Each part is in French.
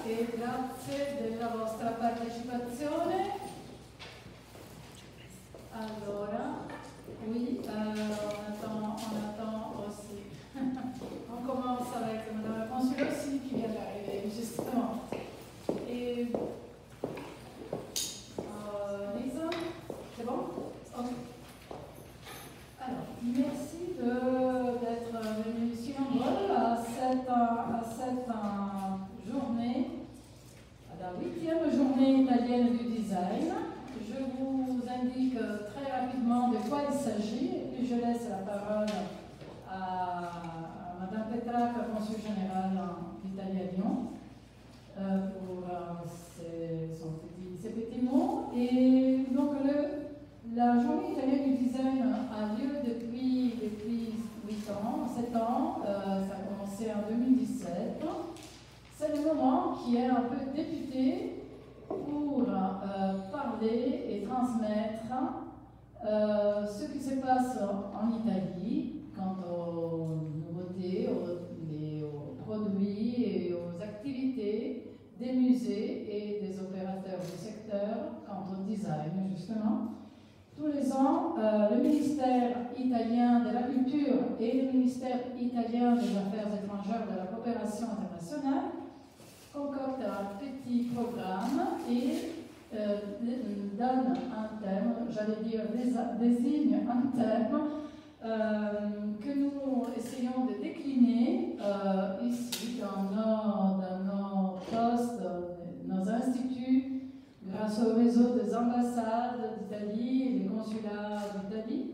e grazie della vostra partecipazione. Alors, oui, on attend aussi. On commence avec Madame la Consul aussi qui vient d'arriver, justement. Et Lisa, c'est bon? Okay. Alors, merci d'être venus si nombreux à cette journée, à la 8e journée italienne du design. Je vous indique très rapidement de quoi il s'agit et puis je laisse la parole à Madame Petrac, consul général d'Italie à Lyon, pour ses petits mots. Et donc la journée italienne du design a lieu depuis 7 ans, ça a commencé en 2017. C'est le moment qui est un peu député pour parler et transmettre ce qui se passe en Italie quant aux nouveautés, aux produits et aux activités des musées et des opérateurs du secteur quant au design, justement. Tous les ans, le ministère italien de la Culture et le ministère italien des Affaires étrangères et de la coopération internationale concoctent un petit programme et donne un thème, j'allais dire désigne un thème que nous essayons de décliner ici dans nos postes, nos instituts, grâce au réseau des ambassades d'Italie et des consulats d'Italie,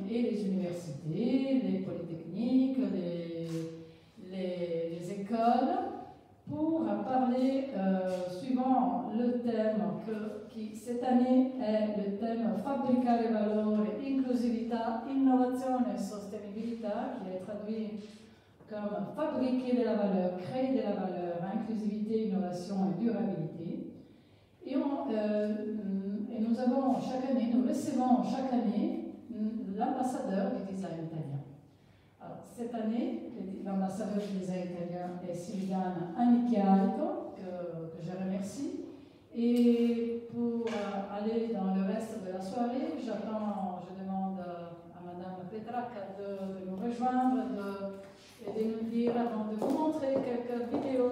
et les universités, les polytechniques, les écoles, pour parler, suivant le thème qui cette année est le thème Fabbricare valore, inclusività, innovazione e sostenibilità, qui est traduit comme fabriquer de la valeur, créer de la valeur, inclusivité, innovation et durabilité. Et nous avons chaque année, nous recevons chaque année l'ambassadeur du design italien. Alors, cette année, l'ambassadeur du design italien est Silvana Anicchiato, que je remercie. Et pour aller dans le reste de la soirée, je demande à Madame Petrac de nous rejoindre et de nous dire, de vous montrer quelques vidéos.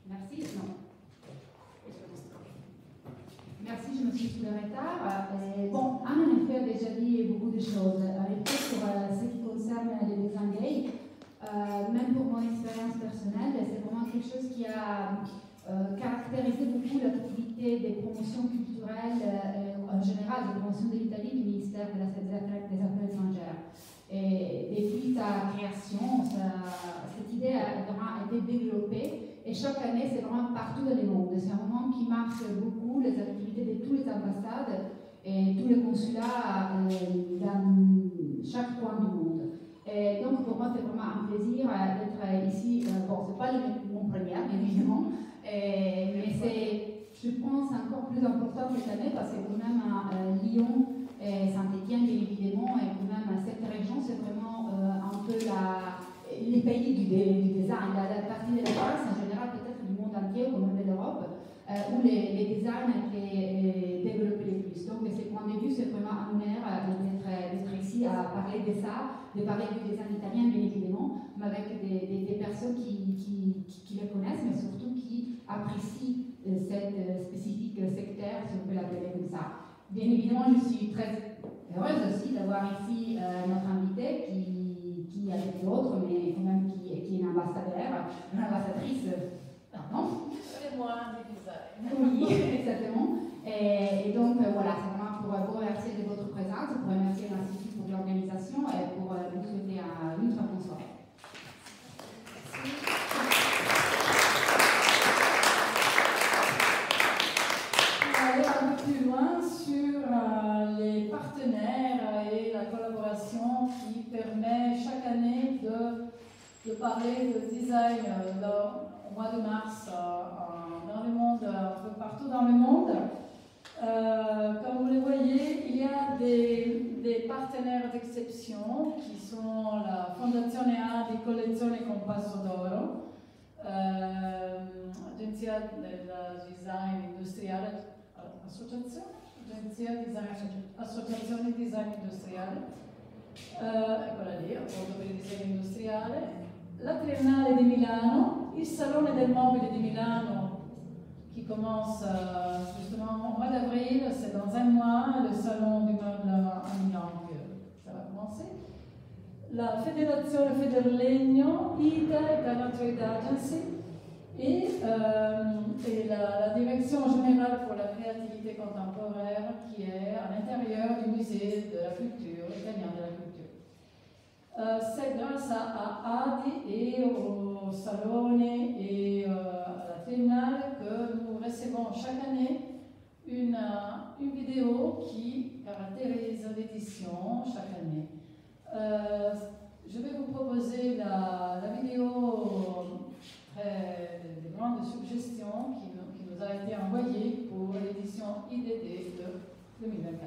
Merci. Merci, je me suis sous le retard. Bon, Anne en effet a déjà dit beaucoup de choses. En effet, pour ce qui concerne les design day, même pour mon expérience personnelle, c'est vraiment quelque chose qui a caractérisé beaucoup l'activité des promotions culturelles, en général, des promotions de l'Italie du ministère des Affaires étrangères. Et depuis sa création, cette idée a vraiment été développée. Et chaque année, c'est vraiment partout dans le monde. C'est un moment qui marque beaucoup les activités de toutes les ambassades et tous les consulats dans chaque coin du monde. Et donc, pour moi, c'est vraiment un plaisir d'être ici. Bon, c'est pas mon premier, évidemment, mais c'est, je pense, encore plus important cette année parce que quand même Lyon et Saint-Étienne, bien évidemment, et quand même cette région, c'est vraiment un peu les pays du design, la partie de la France, en général peut-être du monde entier, comme de l'Europe, où les designs ont été développés le plus. Donc, de ce point de vue, c'est vraiment un honneur d'être ici à parler de ça, de parler du design italien, bien évidemment, mais avec des personnes qui le connaissent, mais surtout qui apprécient cette spécifique secteur, si on peut l'appeler comme ça. Bien évidemment, je suis très heureuse aussi d'avoir ici notre invité qui avec d'autres, mais quand même qui est une ambassadrice, pardon. C'est moi du design. Oui, exactement. Et donc, voilà, c'est vraiment pour vous remercier de votre présence, pour remercier l'Institut pour l'organisation et pour vous souhaiter une très bonne soirée. On va aller un peu plus loin sur les partenaires et la collaboration qui permet chaque année de parler de design au mois de mars dans le monde, un peu partout dans le monde. Comme vous le voyez, il y a des partenaires d'exception qui sont la Fondazione A di Collezione Compasso d'Oro, Agenzia del Design Industriale, Associazione Design Industriale, quella lì, appunto per il disegno industriale, la Triennale di Milano, il Salone del Mobile di Milano qui commence justement au mois d'avril, c'est dans un mois, le Salon du Meuble à Milan, ça va commencer. La Federazione Federlegno, ITA, Italian Trade Agency, et la Direction Générale pour la Créativité Contemporaine qui est à l'intérieur du Musée de la Culture, italien de la Culture. C'est grâce à ADI et au Salone et à la Triennale que nous recevons chaque année une vidéo qui caractérise l'édition chaque année. Je vais vous proposer la vidéo de grandes suggestions qui nous a été envoyée pour l'édition IDD de 2024.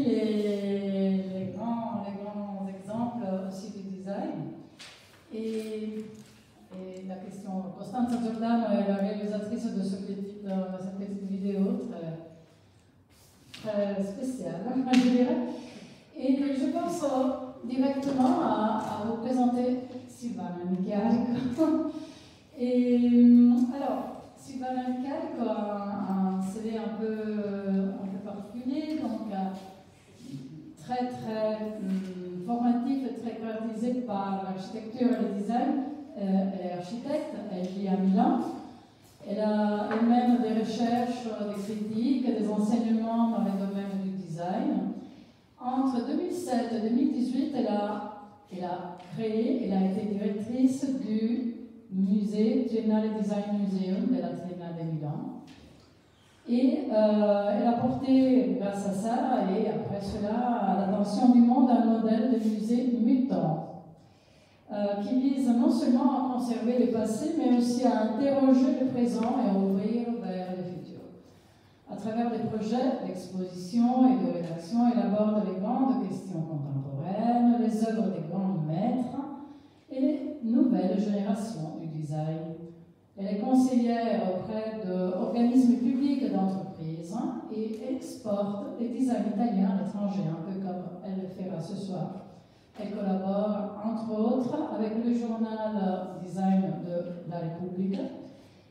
les grands exemples aussi du design. Et la question, Costanza Giordano est la réalisatrice de cette petite vidéo très spéciale, je dirais. Et je pense directement à vous présenter Silvana Michalko. Et alors, Silvana Michalko a un CV un peu particulier, donc très formatif et très caractérisé par l'architecture et le design. Elle est architecte, elle vit à Milan. Elle mène des recherches, des critiques, des enseignements dans les domaines du design. Entre 2007 et 2018, elle a été directrice du musée Triennale Design Museum de la Triennale de Milan. Et elle a porté, grâce à ça, et après cela, à l'attention du monde, un modèle de musée mutant, qui vise non seulement à conserver le passé, mais aussi à interroger le présent et à ouvrir vers le futur. À travers des projets d'exposition et de rédaction, elle aborde les grandes questions contemporaines, les œuvres des grands maîtres et les nouvelles générations du design. Elle est conseillère auprès d'organismes publics et d'entreprises et exporte les designs italiens à l'étranger, un peu comme elle le fera ce soir. Elle collabore, entre autres, avec le journal Design de la République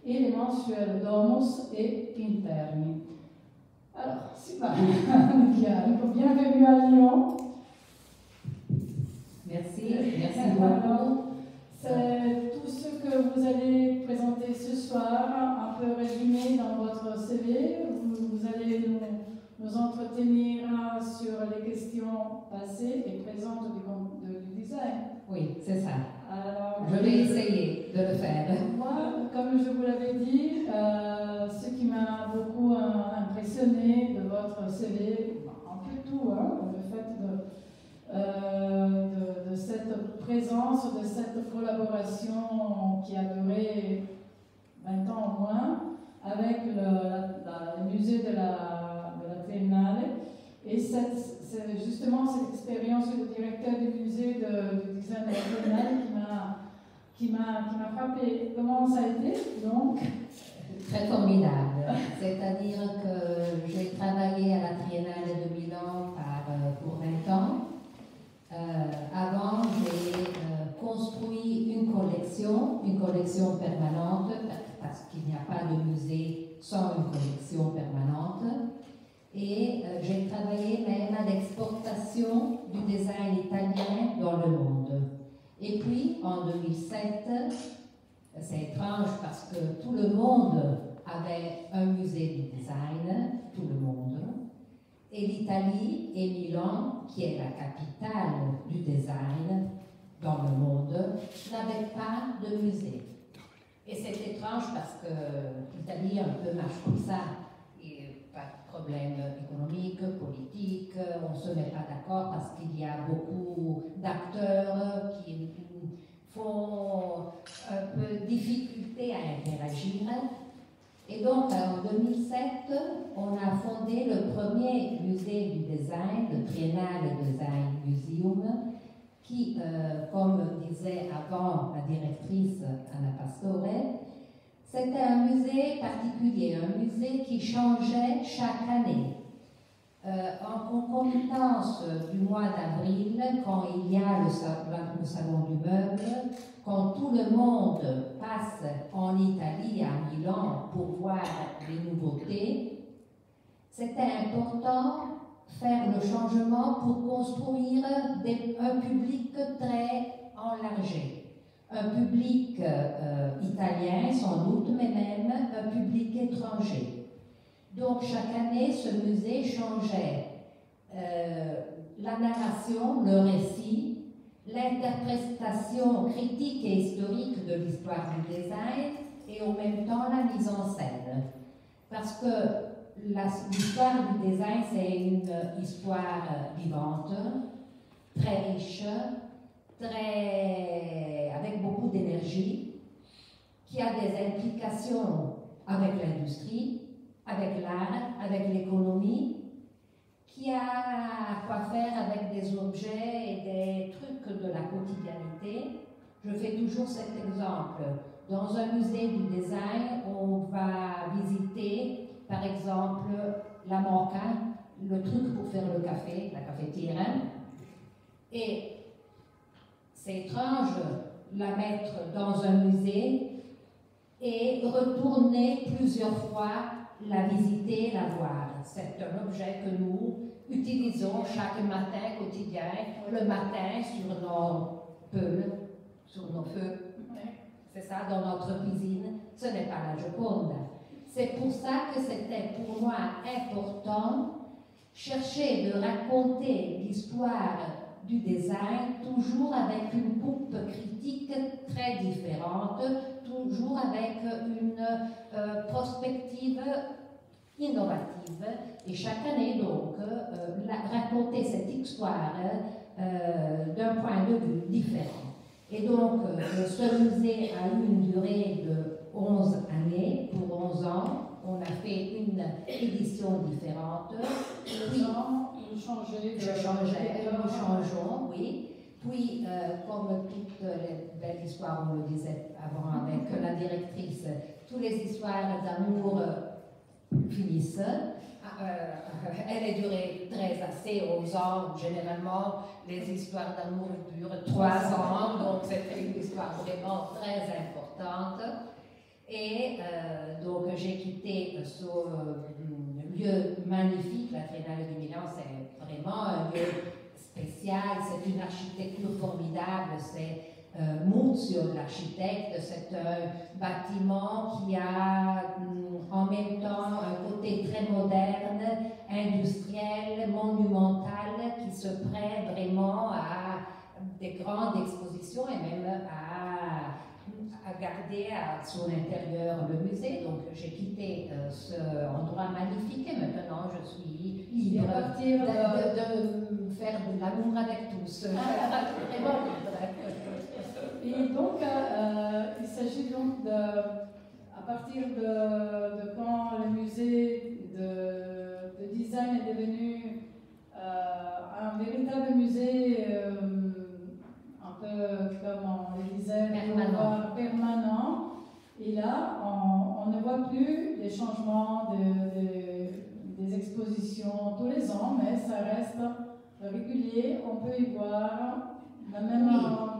et les mensuels Domus et Interni. Alors, Silvana Michalko, bienvenue à Lyon. Merci beaucoup. C'est tout ce que vous allez présenter ce soir, un peu résumé dans votre CV. Vous allez nous entretenir sur les questions passées et présentes du design. Oui, c'est ça. Alors, je vais essayer de le faire. Moi, comme je vous l'avais dit, ce qui m'a beaucoup impressionné de votre CV, un peu tout, le fait de cette présence, de cette collaboration qui a duré 20 ans au moins, avec le musée de la Triennale. Et c'est justement cette expérience de directeur du musée du design de la Triennale qui m'a frappé. Comment ça a été donc? Très formidable. C'est-à-dire que j'ai travaillé à la Triennale de Milan pour 20 ans. Avant, j'ai construit une collection permanente, parce qu'il n'y a pas de musée sans une collection permanente. Et j'ai travaillé même à l'exportation du design italien dans le monde. Et puis, en 2007, c'est étrange parce que tout le monde avait un musée du design, tout le monde. Et l'Italie et Milan, qui est la capitale du design dans le monde, n'avaient pas de musée. Et c'est étrange parce que l'Italie un peu marche comme ça. Et pas de problème économique, politique, on ne se met pas d'accord parce qu'il y a beaucoup d'acteurs qui font un peu de difficulté à interagir. Et donc, en 2007, on a fondé le premier musée du design, le Triennale Design Museum, qui, comme disait avant la directrice Anna Pastore, c'était un musée particulier, un musée qui changeait chaque année. En concomitance du mois d'avril, quand il y a le salon du meuble, quand tout le monde passe en Italie, à Milan, pour voir les nouveautés, c'était important de faire le changement pour construire un public très enlargé. Un public italien sans doute, mais même un public étranger. Donc chaque année, ce musée changeait la narration, le récit, l'interprétation critique et historique de l'histoire du design et en même temps la mise en scène. Parce que l'histoire du design, c'est une histoire vivante, très riche, avec beaucoup d'énergie, qui a des implications avec l'industrie, avec l'art, avec l'économie, qui a quoi faire avec des objets et des trucs de la quotidienneté. Je fais toujours cet exemple. Dans un musée du design, on va visiter, par exemple, la manca, le truc pour faire le café, la cafetière. Et c'est étrange la mettre dans un musée et retourner plusieurs fois, la visiter, la voir. C'est un objet que nous utilisons chaque matin quotidien, le matin sur nos peuls, sur nos feux. C'est ça, dans notre cuisine. Ce n'est pas la Joconde. C'est pour ça que c'était pour moi important chercher de raconter l'histoire du design, toujours avec une coupe critique très différente, toujours avec une perspective innovative. Et chaque année, donc, raconter cette histoire d'un point de vue différent. Et donc, ce musée a eu une durée de 11 années, pour 11 ans. On a fait une édition différente. Puis, nous changeons, oui. Puis, comme toutes les belles histoires, on le disait avant avec la directrice, toutes les histoires d'amour finissent. Elle est durée assez 11 ans. Généralement, les histoires d'amour durent 3 ans, donc c'était une histoire vraiment très importante. Et donc j'ai quitté ce lieu magnifique, la Triennale du Milan, c'est vraiment un lieu spécial, c'est une architecture formidable, c'est Muzio, l'architecte, c'est un bâtiment qui a en même temps un côté très moderne, industriel, monumental, qui se prête vraiment à des grandes expositions et même à garder à son intérieur le musée. Donc j'ai quitté ce endroit magnifique et maintenant je suis libre de faire de l'amour avec tous. Vraiment libre. Et donc, il s'agit donc à partir de quand le musée de design est devenu un véritable musée, un peu comme on le disait, permanent. Et là, on ne voit plus les changements des expositions tous les ans, mais ça reste régulier. On peut y voir la même.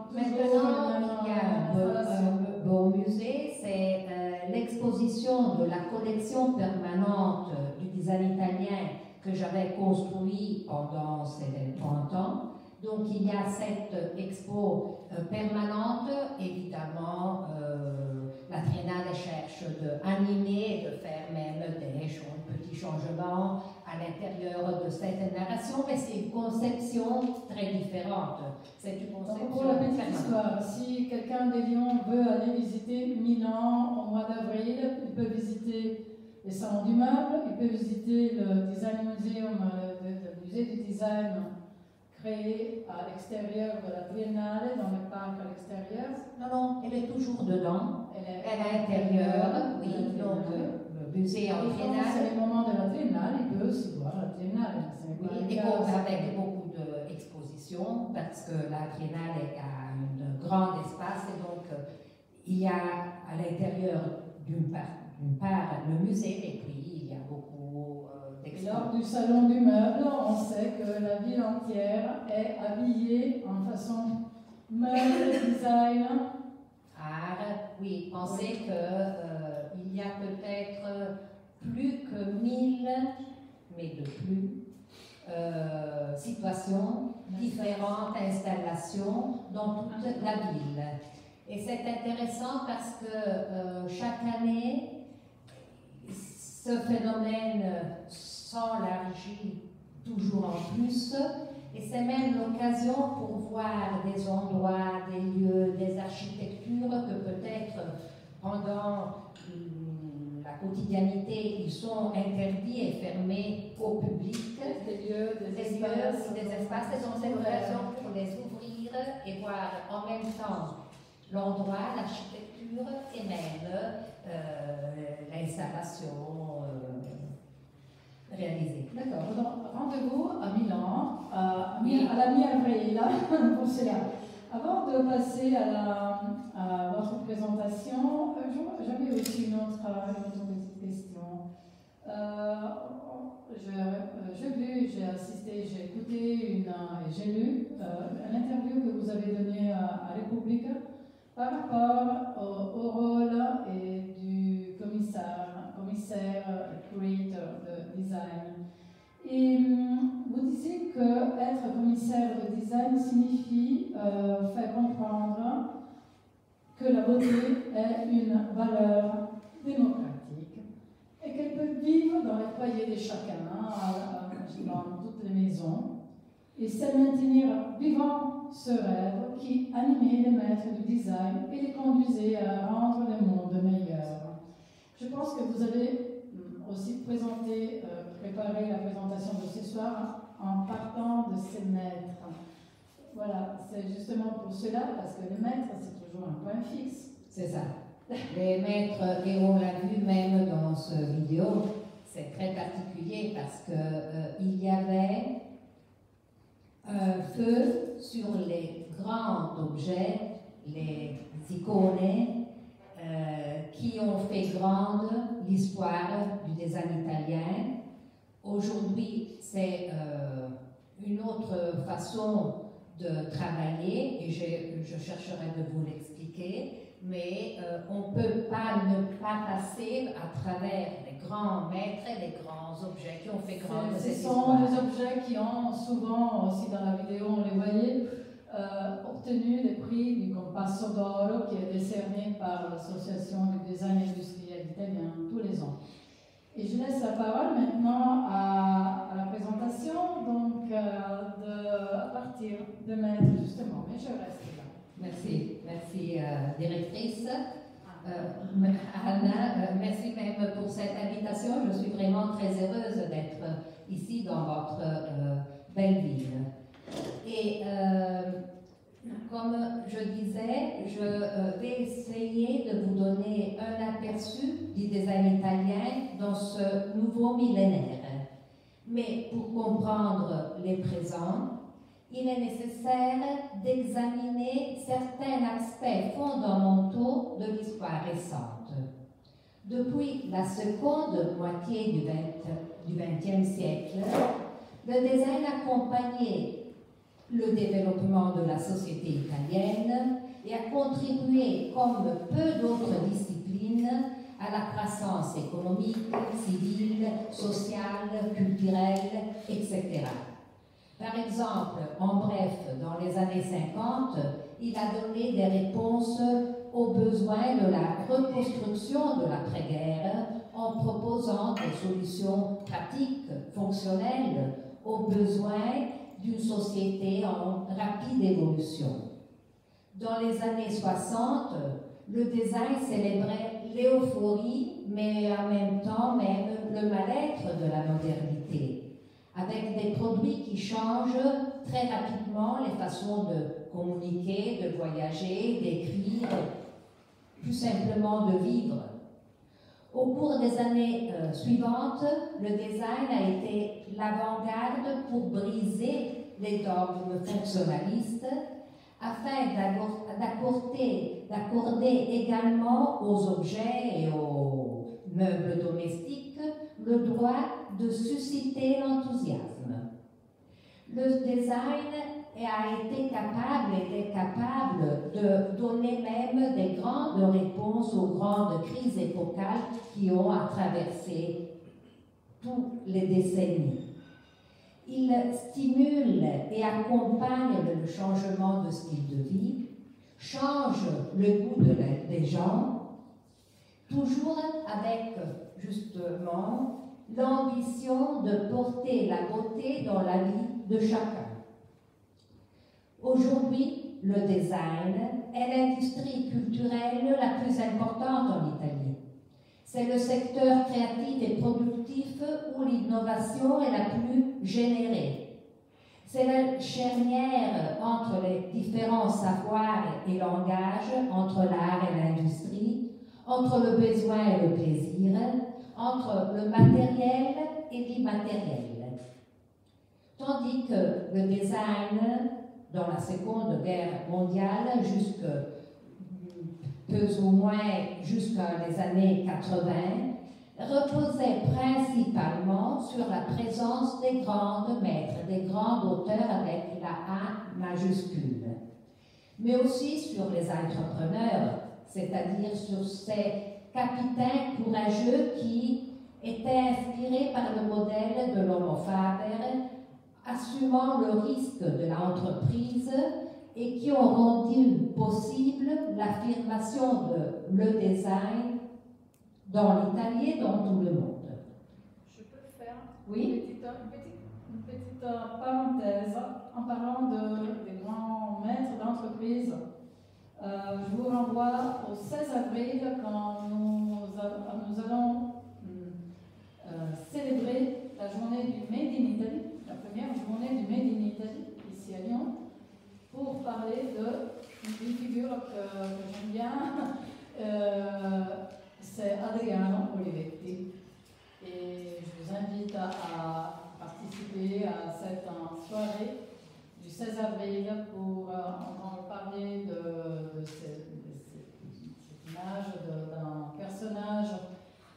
Maintenant, il y a un beau musée, c'est l'exposition de la collection permanente du design italien que j'avais construit pendant ces 30 ans. Donc il y a cette expo permanente, évidemment, la Triennale cherche d'animer, de faire même des petits changements à l'intérieur de cette narration, mais c'est une conception très différente. C'est une conception. Pour la petite histoire, si quelqu'un de Lyon veut aller visiter Milan au mois d'avril, il peut visiter les salons du meuble, il peut visiter le Design Museum, le musée du design créé à l'extérieur de la Triennale, dans le parc à l'extérieur. Non, elle est toujours dedans. Elle est à l'intérieur, oui. Donc, le musée en Triennale. C'est le moment de la Triennale, il peut aussi voir la Triennale. Oui, et avec beaucoup d'expositions, parce que la Triennale a un grand espace, et donc il y a à l'intérieur d'une part le musée, et puis il y a beaucoup d'expositions. Lors du salon du meuble, on sait que la ville entière est habillée en façon meuble, design. Art, oui, pensez qu'il y a peut-être plus que 1000, mais de plus, situations, différentes installations dans toute la ville. Et c'est intéressant parce que chaque année, ce phénomène s'élargit toujours en plus, et c'est même l'occasion pour voir des endroits, des lieux, des architectures que peut-être pendant la quotidienneté, ils sont interdits et fermés au public. Des lieux, des espaces. Et donc c'est l'occasion pour les ouvrir et voir en même temps l'endroit, l'architecture et même l'installation. réaliser. D'accord, donc rendez-vous à Milan, à la mi-avril, pour cela. Avant de passer à votre présentation, j'avais aussi une autre petite question. J'ai assisté, j'ai écouté et j'ai lu une interview que vous avez donnée à Repubblica par rapport au rôle du commissaire, curator de design. Et vous disiez que être commissaire de design signifie faire comprendre que la beauté est une valeur démocratique et qu'elle peut vivre dans les foyers de chacun, dans toutes les maisons, et c'est maintenir vivant ce rêve qui animait les maîtres du design et les conduisait à rendre le monde meilleur. Je pense que vous avez aussi préparé la présentation de ce soir en partant de ces maîtres. Voilà, c'est justement pour cela, parce que les maîtres, c'est toujours un point fixe. C'est ça. Les maîtres, et on l'a vu même dans ce vidéo, c'est très particulier parce que il y avait un feu sur les grands objets, les icônes, qui ont fait grande l'histoire du design italien. Aujourd'hui, c'est une autre façon de travailler, et je chercherai de vous l'expliquer, mais on ne peut pas ne pas passer à travers les grands maîtres et les grands objets qui ont fait grande cette histoire. Ce sont des objets qui ont souvent, aussi dans la vidéo on les voyait, obtenu des prix du Compasso d'Oro qui est décerné par l'Association du design industriel italien tous les ans. Et je laisse la parole maintenant à la présentation, donc à partir de maître justement, mais je reste là. Merci, directrice. Anna, merci même pour cette invitation. Je suis vraiment très heureuse d'être ici dans votre belle ville. Et comme je disais, je vais essayer de vous donner un aperçu du design italien dans ce nouveau millénaire. Mais pour comprendre les présents, il est nécessaire d'examiner certains aspects fondamentaux de l'histoire récente. Depuis la seconde moitié du XXe siècle, le design accompagnait le développement de la société italienne et a contribué, comme peu d'autres disciplines, à la croissance économique, civile, sociale, culturelle, etc. Par exemple, en bref, dans les années 50, il a donné des réponses aux besoins de la reconstruction de l'après-guerre en proposant des solutions pratiques, fonctionnelles aux besoins d'une société en rapide évolution. Dans les années 60, le design célébrait l'euphorie, mais en même temps même le mal-être de la modernité, avec des produits qui changent très rapidement les façons de communiquer, de voyager, d'écrire, plus simplement de vivre. Au cours des années suivantes, le design a été l'avant-garde pour briser les dogmes fonctionnalistes afin d'accorder également aux objets et aux meubles domestiques le droit de susciter l'enthousiasme. Le design a été capable de donner même des grandes réponses aux grandes crises épocales qui ont traversé toutes les décennies. Il stimule et accompagne le changement de style de vie, change le goût des gens, toujours avec justement l'ambition de porter la beauté dans la vie de chacun. Aujourd'hui, le design est l'industrie culturelle la plus importante en Italie. C'est le secteur créatif et productif où l'innovation est la plus générée. C'est la charnière entre les différents savoirs et langages, entre l'art et l'industrie, entre le besoin et le plaisir, entre le matériel et l'immatériel. Tandis que le design, dans la Seconde Guerre mondiale, plus ou moins jusqu'à les années 80, reposait principalement sur la présence des grands maîtres, des grands auteurs avec la A majuscule, mais aussi sur les entrepreneurs, c'est-à-dire sur ces capitaines courageux qui étaient inspirés par le modèle de l'homo faber, assumant le risque de l'entreprise et qui ont rendu possible l'affirmation de le design dans l'Italie et dans tout le monde. Je peux faire Oui? une petite parenthèse en parlant des grands maîtres d'entreprise. Je vous renvoie au 16 avril quand nous allons célébrer la journée du Made in Italy, la première journée du Made in Italy ici à Lyon, pour parler d'une figure que j'aime bien, c'est Adriano Olivetti. Et je vous invite à participer à cette soirée du 16 avril pour entendre parler de cette image d'un personnage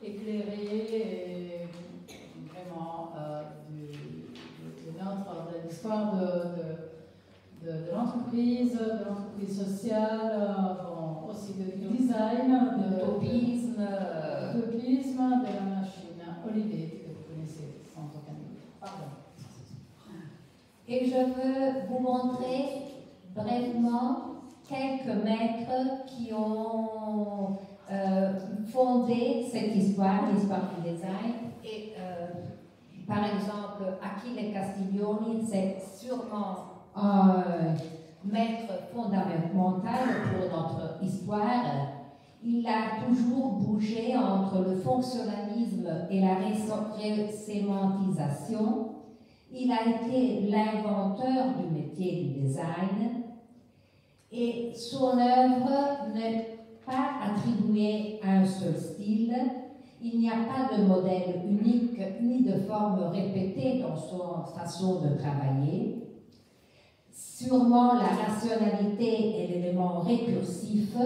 éclairé et vraiment de l'histoire de l'entreprise sociale, aussi du design, de l'utopisme, de la machine Olivetti que vous connaissez sans aucun doute. Pardon. Et je veux vous montrer brièvement quelques maîtres qui ont fondé cette histoire, l'histoire du design. Et par exemple, Achille Castiglioni, c'est sûrement un maître fondamental pour notre histoire. Il a toujours bougé entre le fonctionnalisme et la sémantisation. Il a été l'inventeur du métier du design et son œuvre n'est pas attribuée à un seul style. Il n'y a pas de modèle unique ni de forme répétée dans son façon de travailler. Sûrement, la rationalité est l'élément récursif.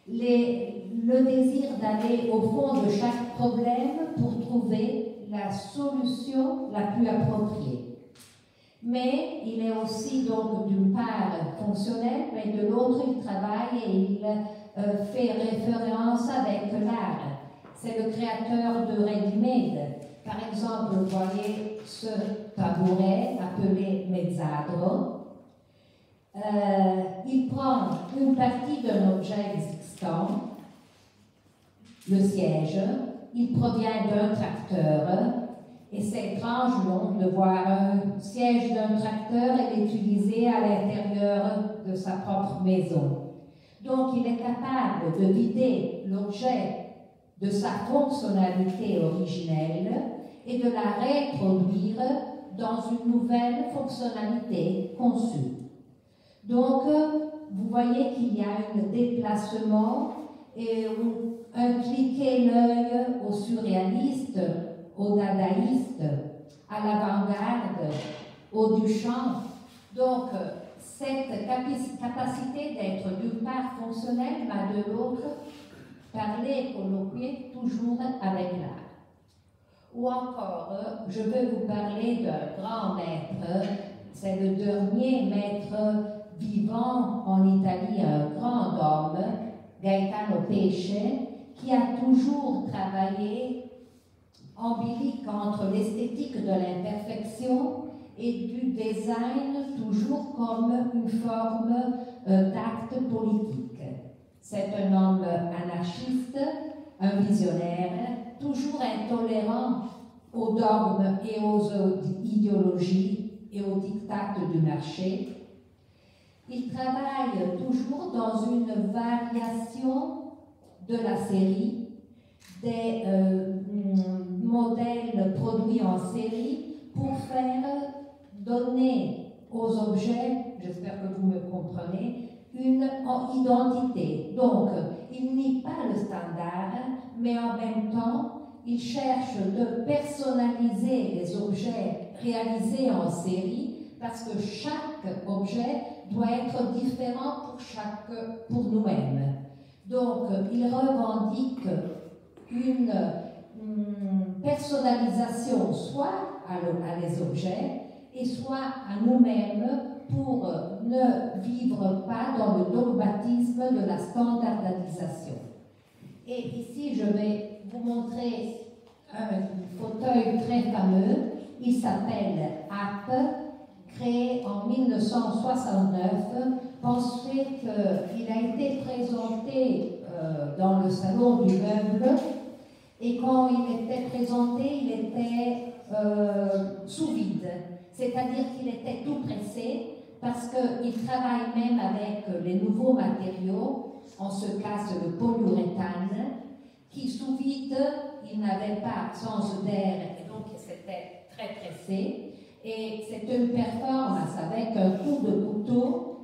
Le désir d'aller au fond de chaque problème pour trouver la solution la plus appropriée. Mais il est aussi donc d'une part fonctionnel, mais de l'autre il travaille et il fait référence avec l'art. C'est le créateur de ready-made. Par exemple, vous voyez ce tabouret appelé mezzadro. Il prend une partie d'un objet existant, le siège. Il provient d'un tracteur et c'est étrange non, de voir un siège d'un tracteur et l'utiliser à l'intérieur de sa propre maison. Donc il est capable de vider l'objet de sa fonctionnalité originelle et de la réintroduire dans une nouvelle fonctionnalité conçue. Donc vous voyez qu'il y a un déplacement et un cliquer l'œil au surréaliste, au dadaïste, à l'avant-garde, au Duchamp. Donc, cette capacité d'être d'une part fonctionnelle, mais de l'autre, parler et colloquier toujours avec l'art. Ou encore, je veux vous parler d'un grand maître, c'est le dernier maître vivant en Italie, un grand homme, Gaetano Pesce, qui a toujours travaillé en bilique entre l'esthétique de l'imperfection et du design, toujours comme une forme d'acte politique. C'est un homme anarchiste, un visionnaire, toujours intolérant aux dogmes et aux idéologies et aux dictats du marché. Il travaille toujours dans une variation de la série, des modèles produits en série pour faire donner aux objets, j'espère que vous me comprenez, une identité. Donc, il nie pas le standard, mais en même temps, il cherche de personnaliser les objets réalisés en série parce que chaque objet doit être différent pour nous-mêmes. Donc, il revendique une personnalisation soit à les objets et soit à nous-mêmes pour ne vivre pas dans le dogmatisme de la standardisation. Et ici, je vais vous montrer un fauteuil très fameux. Il s'appelle App, créé en 1969. Pensez qu'il a été présenté dans le salon du meuble. Et quand il était présenté, il était sous vide, c'est-à-dire qu'il était tout pressé parce qu'il travaille même avec les nouveaux matériaux, en ce cas c'est le polyuréthane, qui sous vide, il n'avait pas absence d'air et donc c'était très pressé. Et c'est une performance avec un coup de couteau.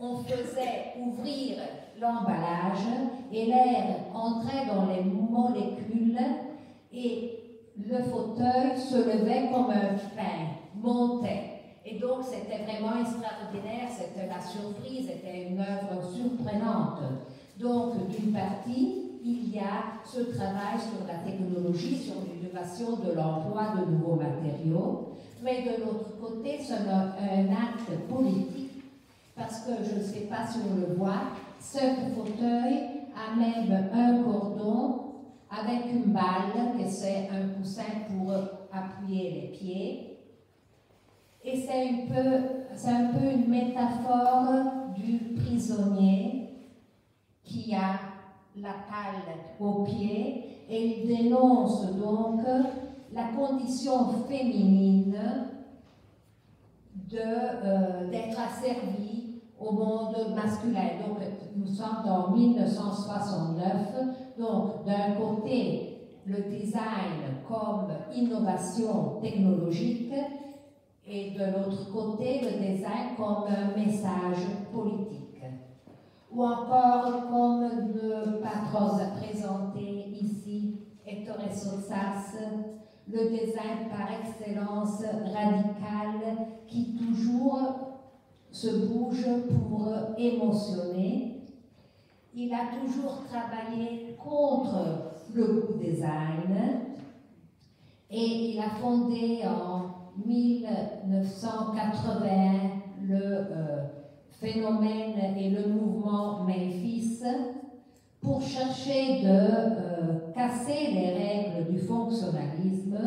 On faisait ouvrir l'emballage et l'air entrait dans les molécules et le fauteuil se levait comme un train, montait. Et donc c'était vraiment extraordinaire, c'était la surprise, c'était une œuvre surprenante. Donc d'une partie, il y a ce travail sur la technologie, sur l'innovation de l'emploi de nouveaux matériaux, mais de l'autre côté, c'est un acte politique. Parce que je ne sais pas si on le voit, ce fauteuil a même un cordon avec une balle, que c'est un coussin pour appuyer les pieds. Et c'est un peu une métaphore du prisonnier qui a la palle au pied et il dénonce donc la condition féminine d'être asservie au monde masculin. Donc, nous sommes en 1969. Donc, d'un côté, le design comme innovation technologique et de l'autre côté, le design comme un message politique. Ou encore, comme le patron a présenté ici, Ettore Sottsass, le design par excellence radical qui toujours se bouge pour émotionner. Il a toujours travaillé contre le good design et il a fondé en 1980 le phénomène et le mouvement Memphis pour chercher de casser les règles du fonctionnalisme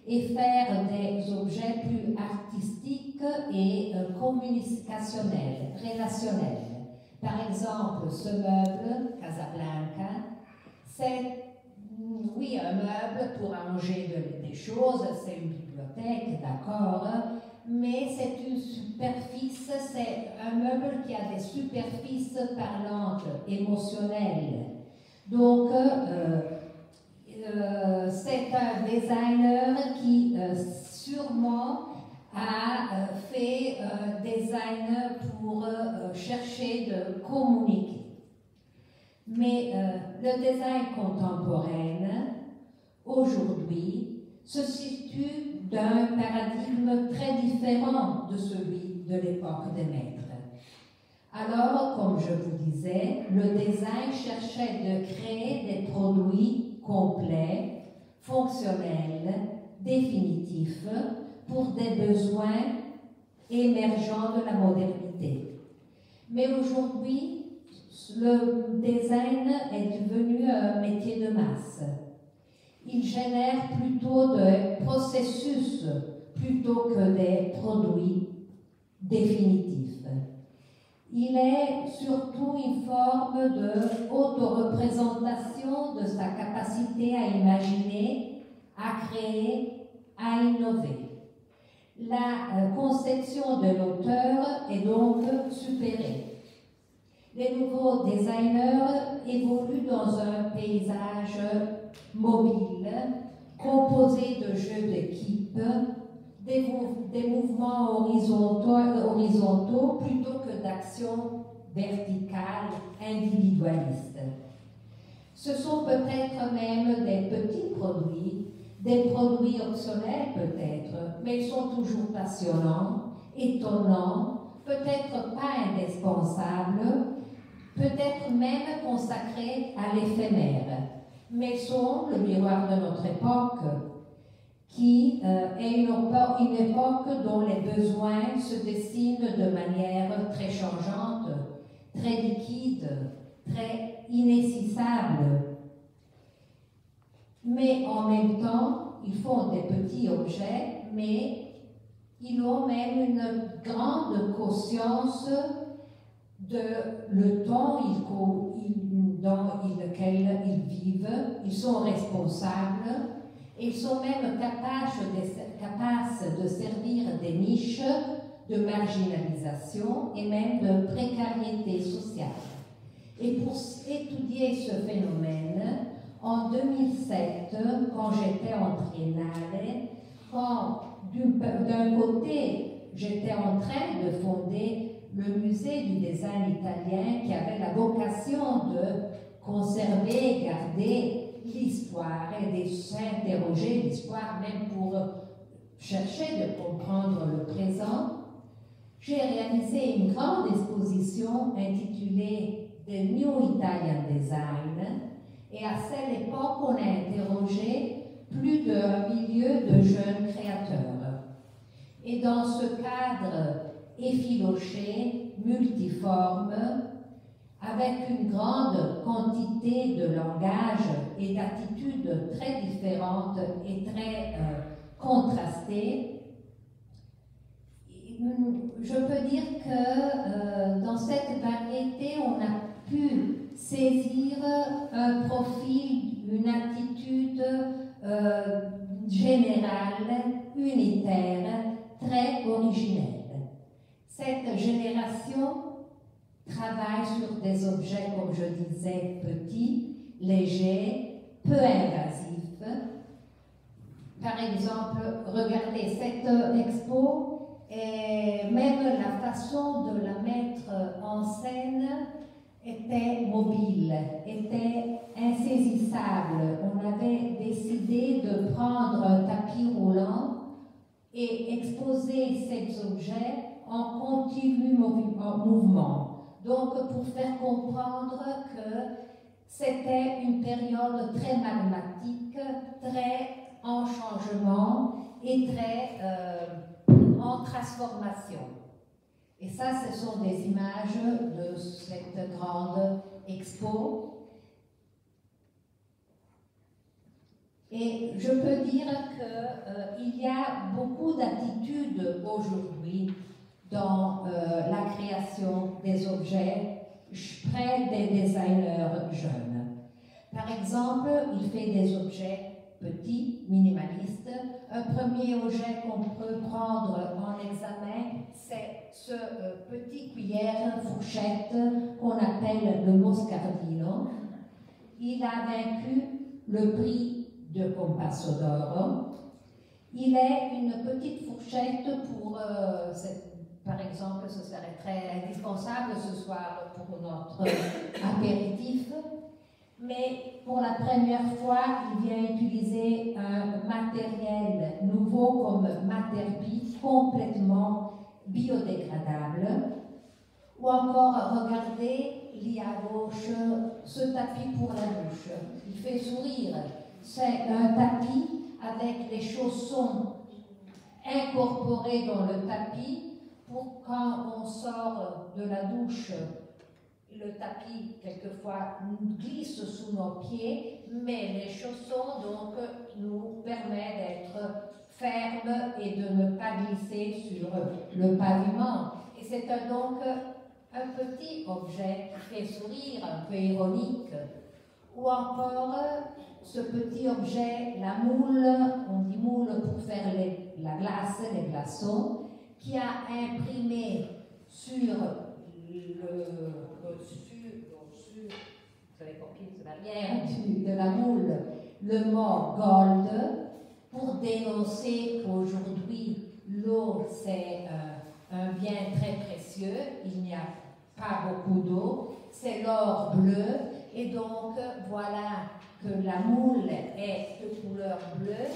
et faire des objets plus artistiques et communicationnels, relationnels. Par exemple, ce meuble, Casablanca, c'est, oui, un meuble pour arranger des choses, c'est une bibliothèque, d'accord, mais c'est une superficie, c'est un meuble qui a des superficies parlantes, émotionnelles. Donc, c'est un designer qui sûrement a fait un design pour chercher de communiquer. Mais le design contemporain, aujourd'hui, se situe d'un paradigme très différent de celui de l'époque des maîtres. Alors, comme je vous disais, le design cherchait de créer des produits complets, fonctionnels, définitifs, pour des besoins émergents de la modernité. Mais aujourd'hui, le design est devenu un métier de masse. Il génère plutôt des processus plutôt que des produits définitifs. Il est surtout une forme de auto-représentation de sa capacité à imaginer, à créer, à innover. La conception de l'auteur est donc supérée. Les nouveaux designers évoluent dans un paysage mobile, composé de jeux d'équipe, des mouvements horizontaux plutôt que d'actions verticales individualistes. Ce Ce sont peut-être même des petits produits, des produits obsolètes peut-être, mais ils sont toujours passionnants, étonnants, peut-être pas indispensables, peut-être même consacrés à l'éphémère, mais sont le miroir de notre époque, qui est une époque dont les besoins se dessinent de manière très changeante, très liquide, très insaisissable. Mais en même temps, ils font des petits objets, mais ils ont même une grande conscience de le temps dans lequel ils vivent. Ils sont responsables. Ils sont même capables de servir des niches de marginalisation et même de précarité sociale. Et pour étudier ce phénomène, en 2007, quand j'étais en triennale, quand d'un côté, j'étais en train de fonder le musée du design italien qui avait la vocation de conserver, garder l'histoire et de s'interroger l'histoire même pour chercher de comprendre le présent, j'ai réalisé une grande exposition intitulée The New Italian Design, et à cette époque on a interrogé plus d'1 million de jeunes créateurs. Et dans ce cadre effiloché, multiforme, avec une grande quantité de langage et d'attitudes très différentes et très contrastées, je peux dire que dans cette variété, on a pu saisir un profil, une attitude générale, unitaire, très originelle. Cette génération travaille sur des objets, comme je disais, petits, légers, peu invasifs. Par exemple, regardez cette expo, et même la façon de la mettre en scène était mobile, était insaisissable. On avait décidé de prendre un tapis roulant et exposer ces objets en continu mouvement. Donc, pour faire comprendre que c'était une période très magmatique, très en changement et très en transformation. Et ça, ce sont des images de cette grande expo. Et je peux dire qu'il y a beaucoup d'attitudes aujourd'hui dans la création des objets près des designers jeunes. Par exemple, il fait des objets petits, minimalistes. Un premier objet qu'on peut prendre en examen, c'est ce petit cuillère fourchette qu'on appelle le Moscardino. Il a vaincu le prix de Compasso d'Oro. Il est une petite fourchette pour par exemple, ce serait très indispensable ce soir pour notre apéritif, mais pour la première fois, il vient utiliser un matériel nouveau comme Materbi, complètement biodégradable. Ou encore, regardez, il y a à gauche ce tapis pour la bouche. Il fait sourire. C'est un tapis avec les chaussons incorporés dans le tapis. Pour quand on sort de la douche, le tapis, quelquefois, glisse sous nos pieds, mais les chaussons, donc, nous permettent d'être fermes et de ne pas glisser sur le paviment. Et c'est donc un petit objet qui fait sourire, un peu ironique. Ou encore, ce petit objet, la moule, on dit moule pour faire la glace, les glaçons, qui a imprimé sur l'arrière de la moule le mot gold pour dénoncer qu'aujourd'hui l'eau c'est un bien très précieux, il n'y a pas beaucoup d'eau, c'est l'or bleu Et donc, voilà que la moule est de couleur bleue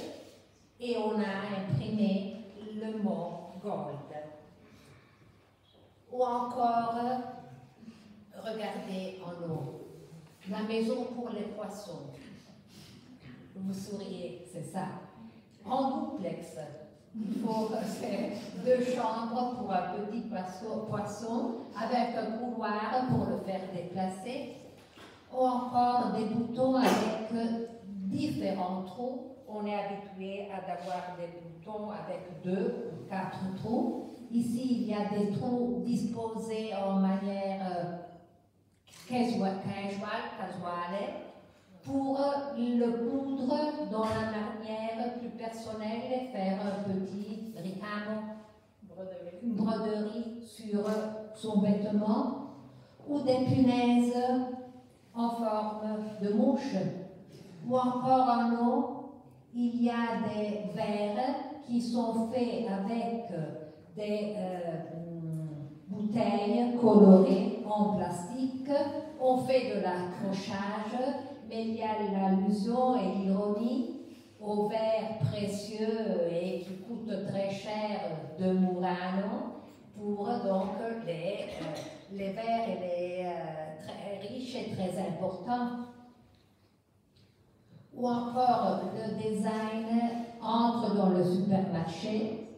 et on a imprimé le mot gold. Ou encore, regardez en haut, la maison pour les poissons. Vous souriez, c'est ça. En duplex, il faut faire 2 chambres pour un petit poisson avec un couloir pour le faire déplacer. Ou encore des boutons avec différents trous. On est habitué à avoir des boutons avec 2 ou 4 trous. Ici, il y a des trous disposés en manière casuale, pour le coudre dans la manière plus personnelle et faire un petit ricamo, une broderie sur son vêtement, ou des punaises en forme de mouche. Ou encore en haut, il y a des verres qui sont faits avec des bouteilles colorées en plastique. On fait de l'accrochage, mais il y a l'allusion et l'ironie aux verres précieux et qui coûtent très cher de Murano pour donc les verres très riches et très importants. Ou encore le design entre dans le supermarché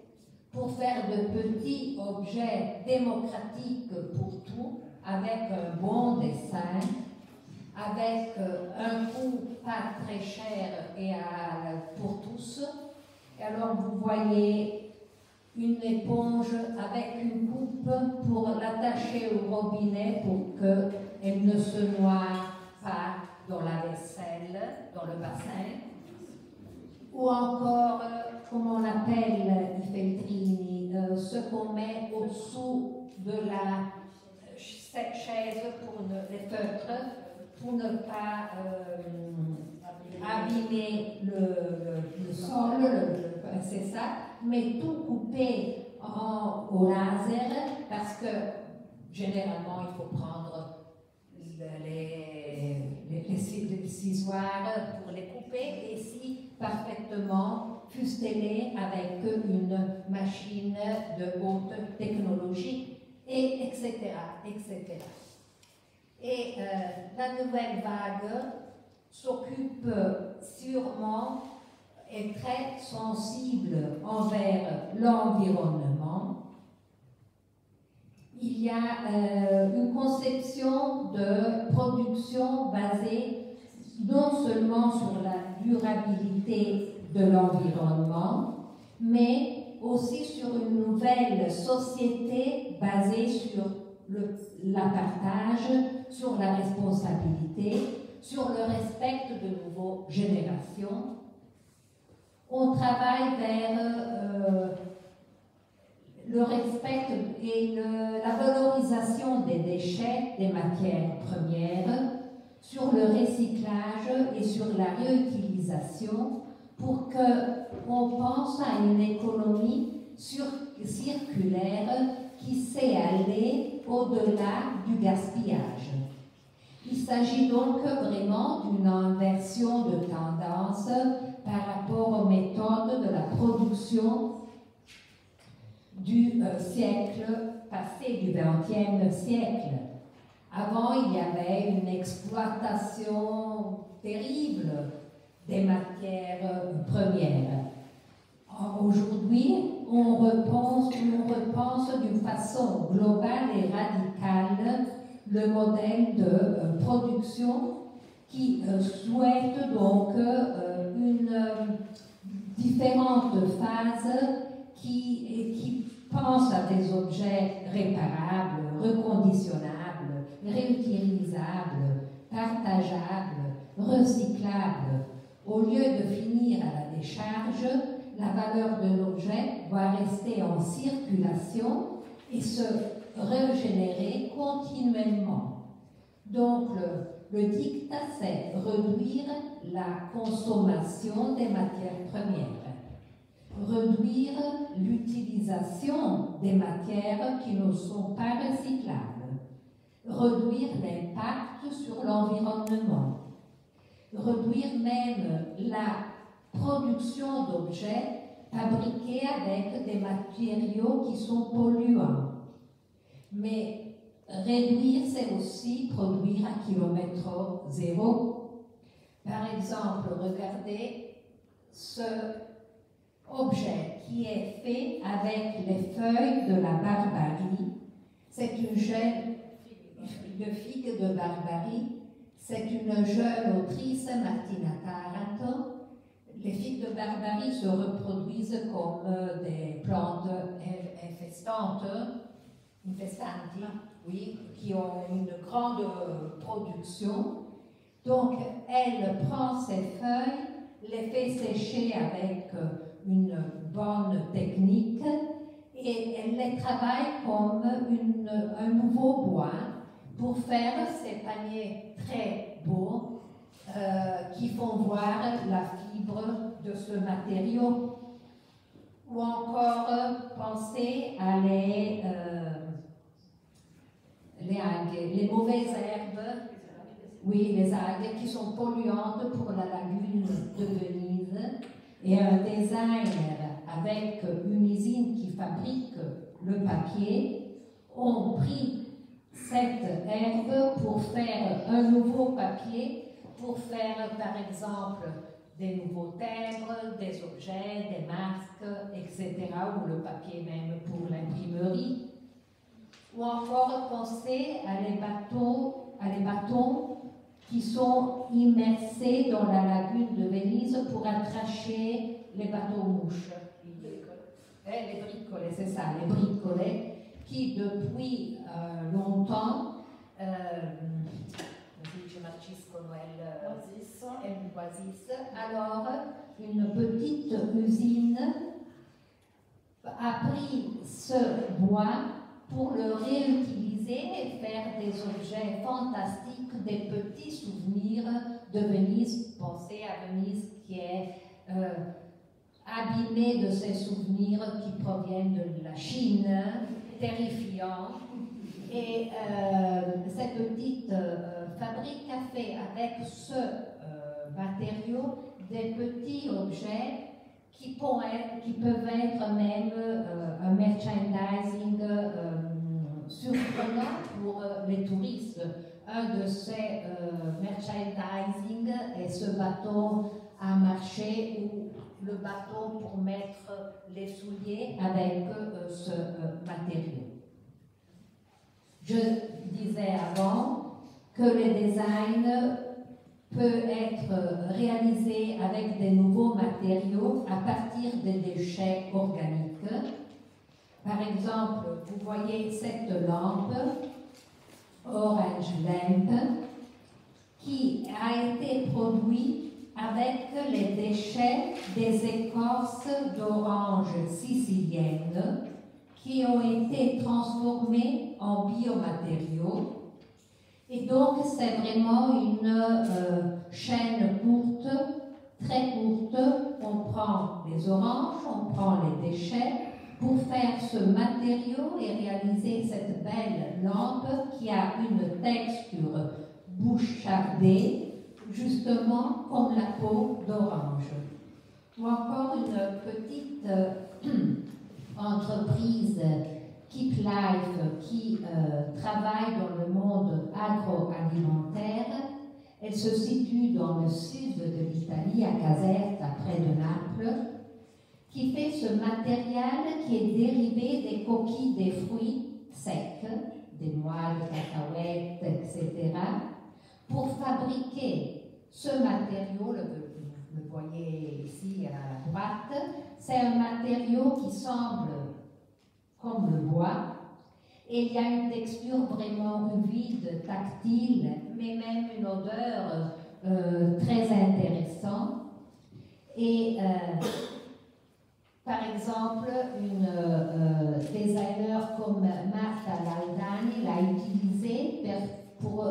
pour faire de petits objets démocratiques pour tout, avec un bon dessin, avec un coût pas très cher et pour tous. Et alors vous voyez une éponge avec une coupe pour l'attacher au robinet pour qu'elle ne se noie pas dans la vaisselle, dans le bassin. Ou encore, comme on appelle i feltrini, ce qu'on met au-dessous de la chaise pour les feutres, pour ne pas abîmer le sol, c'est ça, mais tout couper au laser, parce que généralement il faut prendre les cisoires pour les couper, et si parfaitement fustellés avec une machine de haute technologie, et etc., etc. Et la nouvelle vague s'occupe sûrement, est très sensible envers l'environnement. Il y a une conception de production basée non seulement sur la durabilité de l'environnement, mais aussi sur une nouvelle société basée sur la partage, sur la responsabilité, sur le respect de nouvelles générations. On travaille vers le respect et la valorisation des déchets, des matières premières, sur le recyclage et sur la réutilisation, pour qu'on pense à une économie circulaire qui sait aller au-delà du gaspillage. Il s'agit donc vraiment d'une inversion de tendance par rapport aux méthodes de la production du siècle passé, du XXe siècle. Avant, il y avait une exploitation terrible des matières premières. Aujourd'hui, on repense d'une façon globale et radicale le modèle de production qui souhaite donc une différente phase qui pense à des objets réparables, reconditionnables, réutilisables, partageables, recyclables. Au lieu de finir à la décharge, la valeur de l'objet doit rester en circulation et se régénérer continuellement. Donc, le dictat, c'est réduire la consommation des matières premières, réduire l'utilisation des matières qui ne sont pas recyclables, réduire l'impact sur l'environnement, réduire même la production d'objets fabriqués avec des matériaux qui sont polluants. Mais réduire, c'est aussi produire à kilomètre zéro. Par exemple, regardez ce objet qui est fait avec les feuilles de la barbarie. C'est une jeune figue de barbarie. C'est une jeune autrice, Martina Taranto. Les figues de barbarie se reproduisent comme des plantes infestantes, oui, qui ont une grande production. Donc, elle prend ces feuilles, les fait sécher avec une bonne technique et elle les travaille comme un nouveau bois pour faire ces paniers très beaux qui font voir la fibre de ce matériau. Ou encore penser à les mauvaises herbes, oui, les algues qui sont polluantes pour la lagune de Venise. Et un designer avec une usine qui fabrique le papier ont pris cette herbe pour faire un nouveau papier, pour faire par exemple des nouveaux timbres, des objets, des masques, etc., ou le papier même pour l'imprimerie. Ou encore penser à les bâtons qui sont immersés dans la lagune de Venise pour attracher les bateaux-mouches. Les bricolets, c'est ça, les bricolets qui depuis longtemps alors une petite usine a pris ce bois pour le réutiliser et faire des objets fantastiques, des petits souvenirs de Venise. Pensez à Venise qui est abîmée de ces souvenirs qui proviennent de la Chine, terrifiants. Et cette petite fabrique a fait avec ce matériau des petits objets qui peuvent être même un merchandising surprenant pour les touristes. Un de ces merchandising est ce bateau à marcher ou le bateau pour mettre les souliers avec ce matériau. Je disais avant que le design peut être réalisé avec des nouveaux matériaux à partir des déchets organiques. Par exemple, vous voyez cette lampe, Orange Lamp, qui a été produite avec les déchets des écorces d'orange siciliennes qui ont été transformés en biomatériaux. Et donc, c'est vraiment une chaîne courte, très courte. On prend les oranges, on prend les déchets pour faire ce matériau et réaliser cette belle lampe qui a une texture bouchardée, justement comme la peau d'orange. Ou encore une petite entreprise Keep Life qui travaille dans le monde agroalimentaire. Elle se situe dans le sud de l'Italie, à Caserta, près de Naples, qui fait ce matériel qui est dérivé des coquilles des fruits secs, des noix, des cacahuètes, etc., pour fabriquer ce matériau. Le voyez ici à droite, c'est un matériau qui semble comme le bois, et il y a une texture vraiment humide, tactile, mais même une odeur très intéressante. Et par exemple, une designer comme Marta Laldani l'a utilisé pour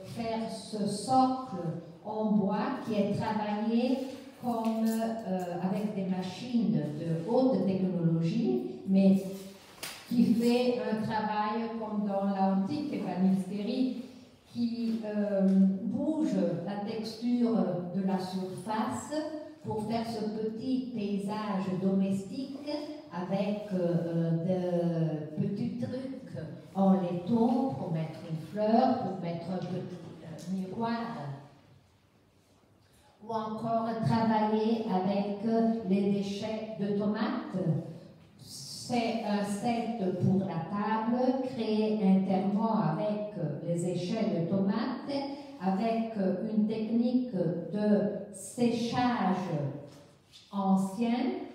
faire ce socle en bois qui est travaillé comme avec des machines de haute technologie, mais qui fait un travail comme dans l'antique ébénisterie, qui bouge la texture de la surface pour faire ce petit paysage domestique avec de petits trucs en laiton pour mettre une fleur, pour mettre un petit miroir. Ou encore travailler avec les déchets de tomates. C'est un set pour la table, créé internement avec les déchets de tomates, avec une technique de séchage ancienne,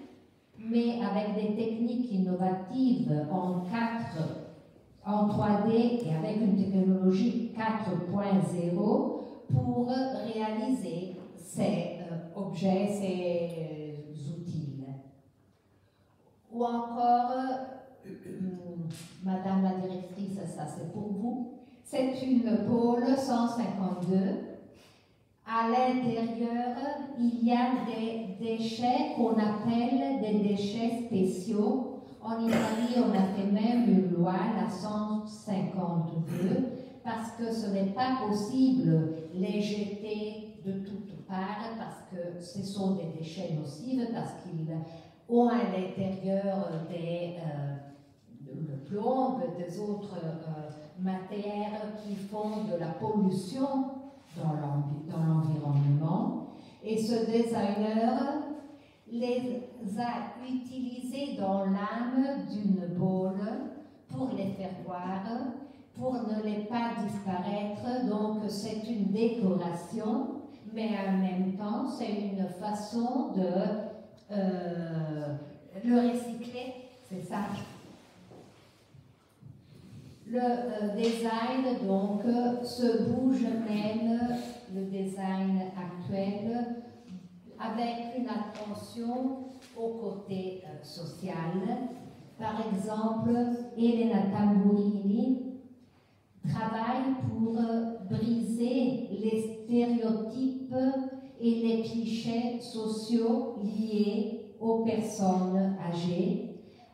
mais avec des techniques innovatives en 3D et avec une technologie 4.0 pour réaliser ces objets, ces outils. Ou encore, Madame la directrice, ça c'est pour vous, c'est une pôle 152. À l'intérieur, il y a des déchets qu'on appelle des déchets spéciaux. En Italie, on a fait même une loi, la 152, parce que ce n'est pas possible les jeter de toutes parts, parce que ce sont des déchets nocifs, parce qu'ils ont à l'intérieur le plomb, des autres matières qui font de la pollution dans l'environnement. Et ce designer les a utilisés dans l'âme d'une boule pour les faire voir, pour ne les pas disparaître. Donc c'est une décoration, mais en même temps c'est une façon de le recycler, c'est ça. Le design donc se bouge même, le design actuel, avec une attention au côté social. Par exemple, Elena Tamburini travaille pour briser les stéréotypes et les clichés sociaux liés aux personnes âgées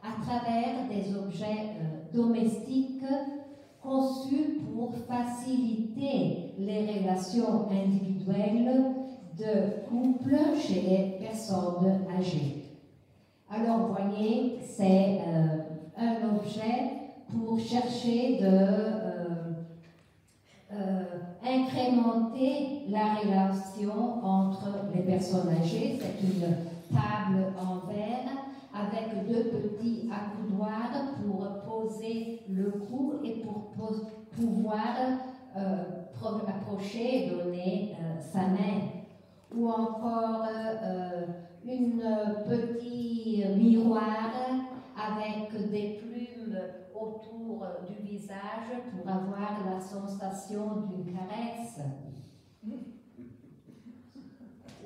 à travers des objets domestiques conçus pour faciliter les relations individuelles de couple chez les personnes âgées. Alors, vous voyez, c'est un objet pour chercher incrémenter la relation entre les personnes âgées. C'est une table en verre avec deux petits accoudoirs pour poser le cou et pour pouvoir approcher et donner sa main. Ou encore un petit miroir avec des plumes autour du visage pour avoir la sensation d'une caresse.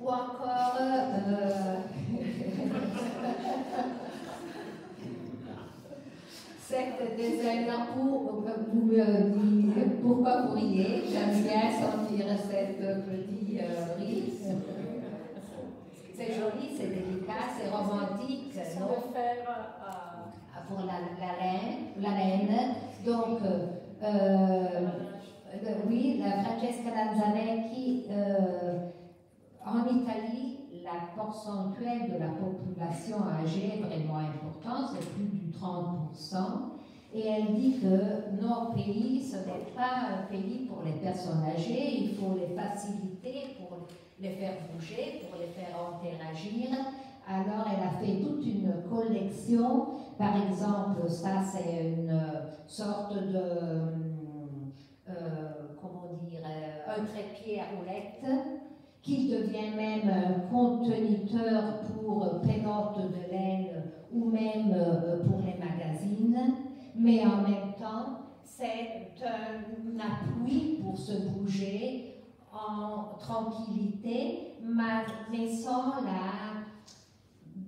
Ou encore cette designer pour vous me dites pourquoi vous riez. J'aime bien sentir cette petite rire. C'est joli, c'est délicat, c'est romantique. Ça non? veut faire Pour la laine. Donc, oui, la Francesca Lanzanecchi, en Italie, la pourcentuelle de la population âgée est vraiment importante, c'est plus du 30%. Et elle dit que nos pays, ce n'est pas un pays pour les personnes âgées, il faut les faciliter pour les faire bouger, pour les faire interagir. Alors, elle a fait toute une collection. Par exemple, ça, c'est une sorte de, un trépied à roulettes qui devient même un conteneur pour pénotes de laine ou même pour les magazines. Mais en même temps, c'est un appui pour se bouger en tranquillité, mais sans la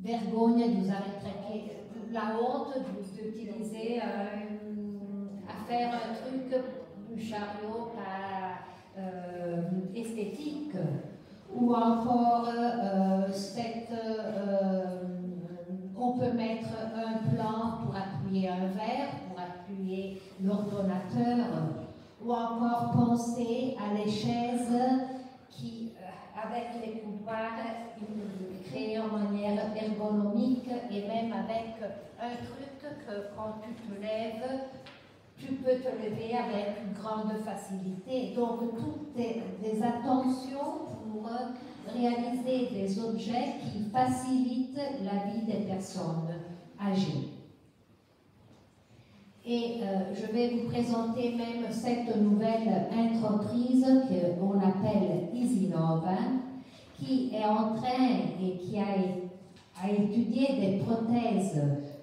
vergogne de vous arrêter, la honte d'utiliser à faire un truc du chariot pas esthétique. Ou encore on peut mettre un plan pour appuyer un verre donateur, ou encore penser à les chaises qui, avec les couloirs, créées en manière ergonomique et même avec un truc que quand tu te lèves, tu peux te lever avec une grande facilité. Donc, toutes des attentions pour réaliser des objets qui facilitent la vie des personnes âgées. Et je vais vous présenter même cette nouvelle entreprise qu'on appelle Isinova, qui est en train et qui a étudié des prothèses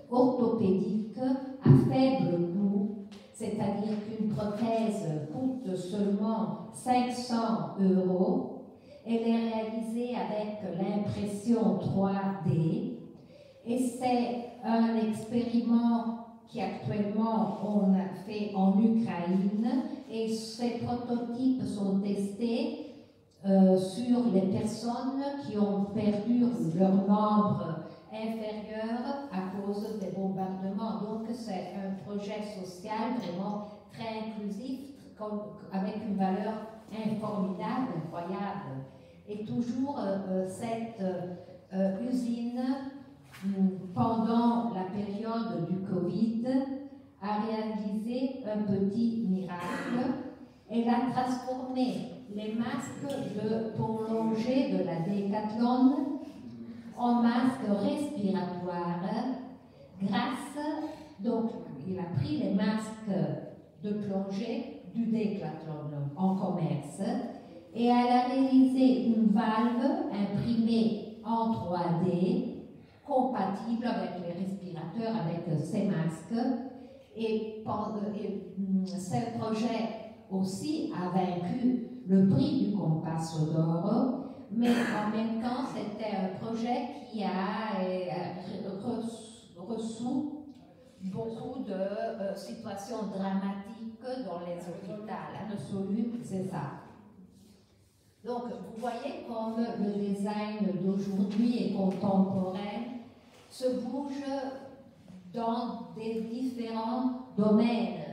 orthopédiques à faible coût, c'est-à-dire qu'une prothèse coûte seulement 500 €. Elle est réalisée avec l'impression 3D et c'est un expériment qui actuellement on a fait en Ukraine et ces prototypes sont testés sur les personnes qui ont perdu leur membre inférieur à cause des bombardements. Donc c'est un projet social vraiment très inclusif avec une valeur formidable, incroyable. Et toujours cette usine, pendant la période du Covid, a réalisé un petit miracle. Elle a transformé les masques pour longer de la Decathlon en masques respiratoires donc il a pris les masques de plongée du Decathlon en commerce et elle a réalisé une valve imprimée en 3D compatible avec les respirateurs, avec ces masques. Et ce projet aussi a vaincu le prix du Compasso d'Oro, mais en même temps, c'était un projet qui a reçu beaucoup de situations dramatiques dans les hôpitaux. Absolument, c'est ça. Donc, vous voyez comme le design d'aujourd'hui et contemporain se bouge dans des différents domaines.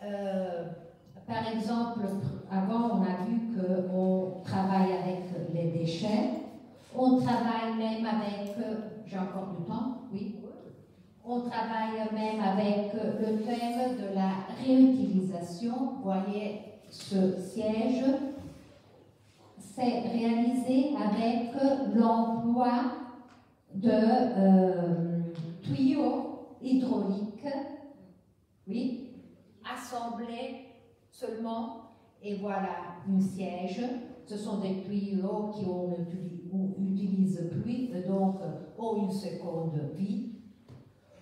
Par exemple, avant, on a vu qu'on travaille avec les déchets, on travaille même avec, j'ai encore du temps, oui, on travaille même avec le thème de la réutilisation. Vous voyez ce siège, c'est réalisé avec l'emploi de tuyaux hydrauliques, oui, assemblés seulement, et voilà un siège. Ce sont des tuyaux qu'on n'utilise plus, donc ont une seconde vie,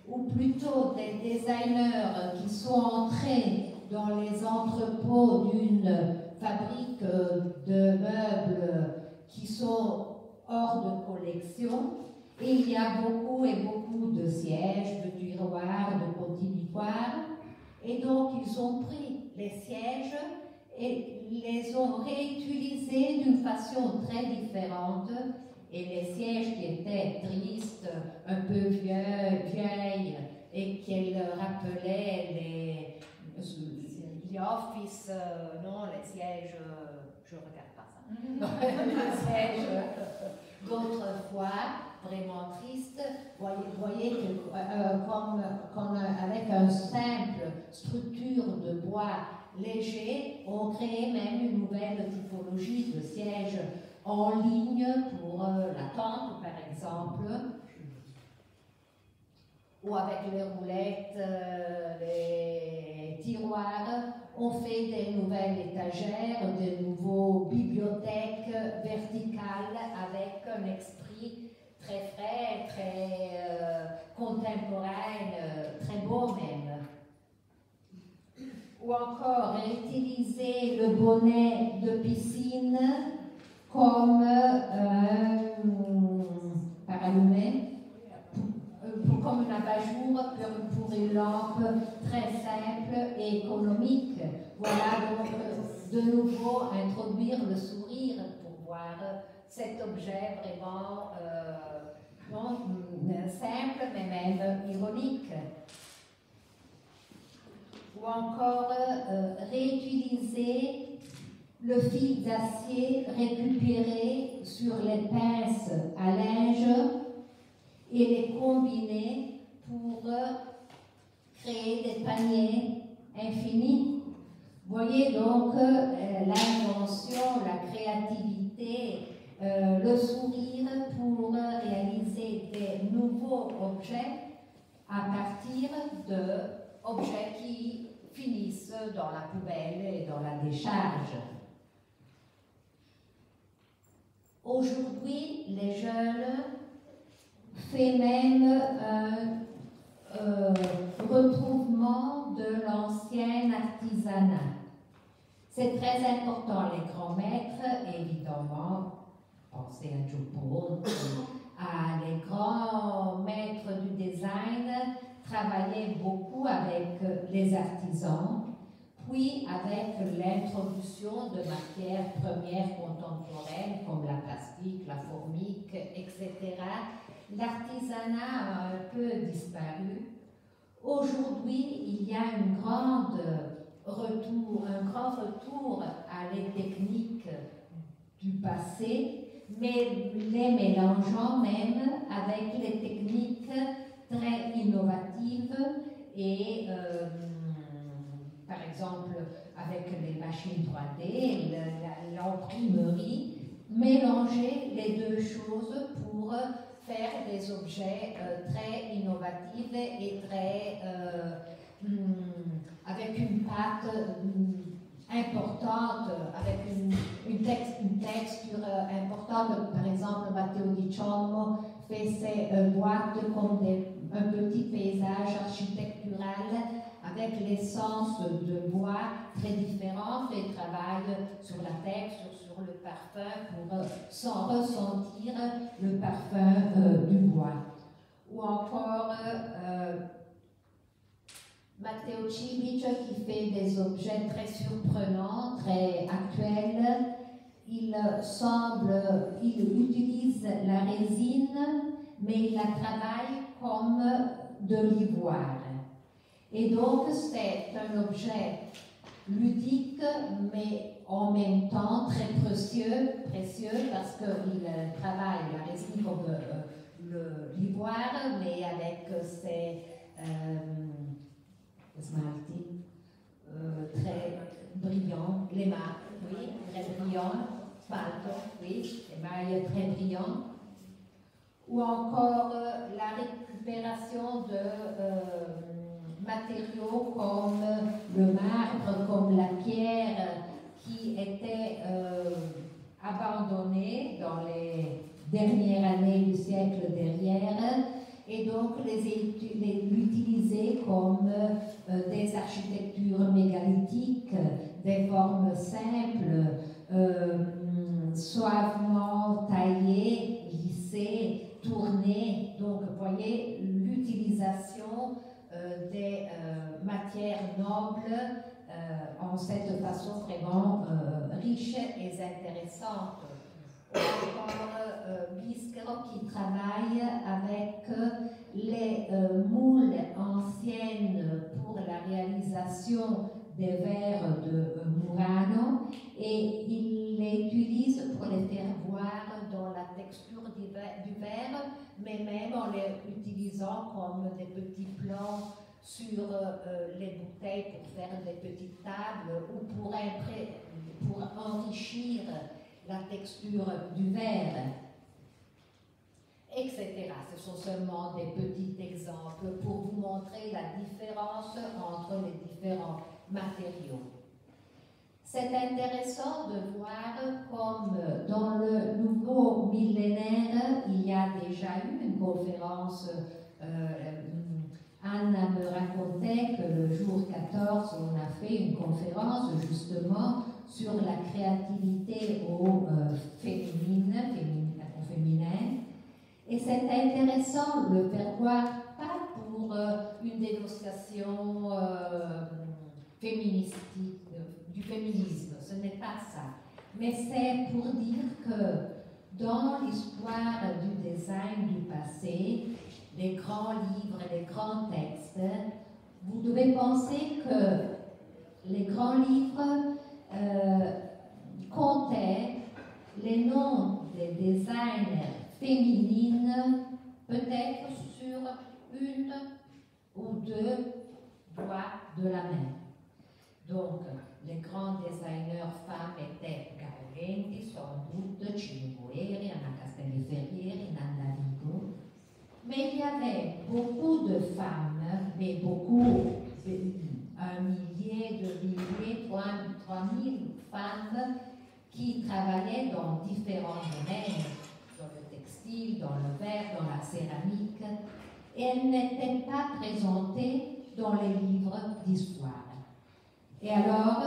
ou plutôt des designers qui sont entrés dans les entrepôts d'une fabrique de meubles qui sont hors de collection. Et il y a beaucoup et beaucoup de sièges, de tiroirs, de continuitoires. Et donc, ils ont pris les sièges et les ont réutilisés d'une façon très différente. Et les sièges qui étaient tristes, un peu vieilles, et qui rappelaient les office, non, les sièges, je ne regarde pas ça. Les sièges d'autrefois, vraiment tristes. Vous voyez que avec une simple structure de bois léger, on crée même une nouvelle typologie de sièges en ligne pour l'attente, par exemple, ou avec les roulettes, les tiroirs. On fait des nouvelles étagères, de nouveaux bibliothèques verticales avec un esprit très frais, très contemporain, très beau même. Ou encore réutiliser le bonnet de piscine comme comme un abat-jour pour une lampe très simple et économique. Voilà donc de nouveau introduire le sourire pour voir cet objet vraiment non simple mais même ironique. ou encore réutiliser le fil d'acier récupéré sur les pinces à linge et les combiner pour créer des paniers infinis. Vous voyez donc l'invention, la créativité, le sourire pour réaliser des nouveaux objets à partir d'objets qui finissent dans la poubelle et dans la décharge. Aujourd'hui, les jeunes font même un retrouvement de l'ancien artisanat. C'est très important, les grands maîtres, évidemment, pensez à Joe Paul, à les grands maîtres du design, travaillaient beaucoup avec les artisans, puis avec l'introduction de matières premières contemporaines comme la plastique, la formique, etc., l'artisanat a un peu disparu. Aujourd'hui, il y a un grand retour à les techniques du passé, mais les mélangeant même avec les techniques très innovatives et par exemple avec les machines 3D, l'imprimerie, mélanger les deux choses pour faire des objets très innovatifs et très avec une patte importante, avec une texture importante. Par exemple, Matteo Di Ciommo fait ses boîtes comme un petit paysage architectural avec l'essence de bois très différente et travaille sur la texture, sur le parfum pour sans ressentir le parfum du bois. Ou encore Matteo Cibic qui fait des objets très surprenants, très actuels. Il utilise la résine, mais il la travaille comme de l'ivoire. Et donc c'est un objet ludique, mais en même temps très précieux parce qu'il travaille la résine comme l'ivoire, mais avec ses smalti très brillants, l'émail, oui, très brillant, smalto, oui, émail très brillant. Ou encore la récupération de matériaux comme le marbre, comme la pierre, qui étaient abandonnés dans les dernières années du siècle derrière, et donc l'utiliser comme des architectures mégalithiques, des formes simples, suavement taillées, lissées, tournées. Donc, vous voyez l'utilisation des matières nobles en cette façon vraiment riche et intéressante. Encore Bischero qui travaille avec les moules anciennes pour la réalisation des verres de Murano, et il les utilise pour les faire voir dans la texture du verre, mais même en les utilisant comme des petits plans sur les bouteilles pour faire des petites tables ou pour enrichir la texture du verre, etc. Ce sont seulement des petits exemples pour vous montrer la différence entre les différents matériaux. C'est intéressant de voir comme dans le nouveau millénaire, il y a déjà eu une conférence. Anna me racontait que le jour 14, on a fait une conférence justement sur la créativité au féminin. Et c'est intéressant de le faire voir, pas pour une dénonciation féministique, du féminisme, ce n'est pas ça. Mais c'est pour dire que dans l'histoire du design du passé, les grands livres, les grands textes vous devez penser que les grands livres comptaient les noms des designers féminines peut-être sur une ou deux doigts de la main. Donc, les grands designers femmes étaient Garolendi, sans doute, Cinibueri, Anna Castelli-Ferrieri, Nanna Vigo. Mais il y avait beaucoup de femmes, mais beaucoup, 1 millier, 2 milliers, 3000 femmes qui travaillaient dans différents domaines, dans le textile, dans le verre, dans la céramique, et elles n'étaient pas présentées dans les livres d'histoire. Et alors,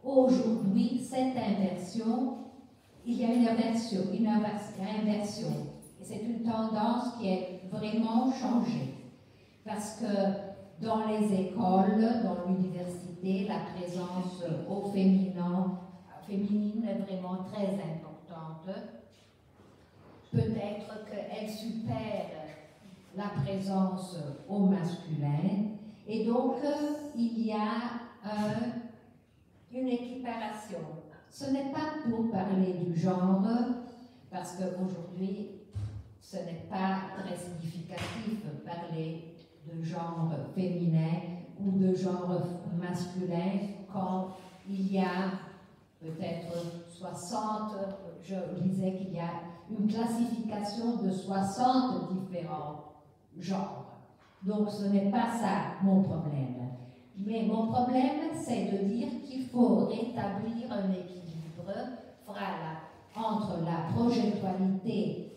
aujourd'hui, cette inversion, il y a une inversion. Et c'est une tendance qui est vraiment changée. Parce que dans les écoles, dans l'université, la présence au féminine est vraiment très importante. Peut-être qu'elle supère la présence au masculin. Et donc, il y a une équiparation. Ce n'est pas pour parler du genre, parce qu'aujourd'hui, ce n'est pas très significatif de parler de genre féminin ou de genre masculin quand il y a peut-être 60, je disais qu'il y a une classification de 60 différents genres. Donc ce n'est pas ça mon problème. Mais mon problème, c'est de dire qu'il faut rétablir un équilibre entre la projectualité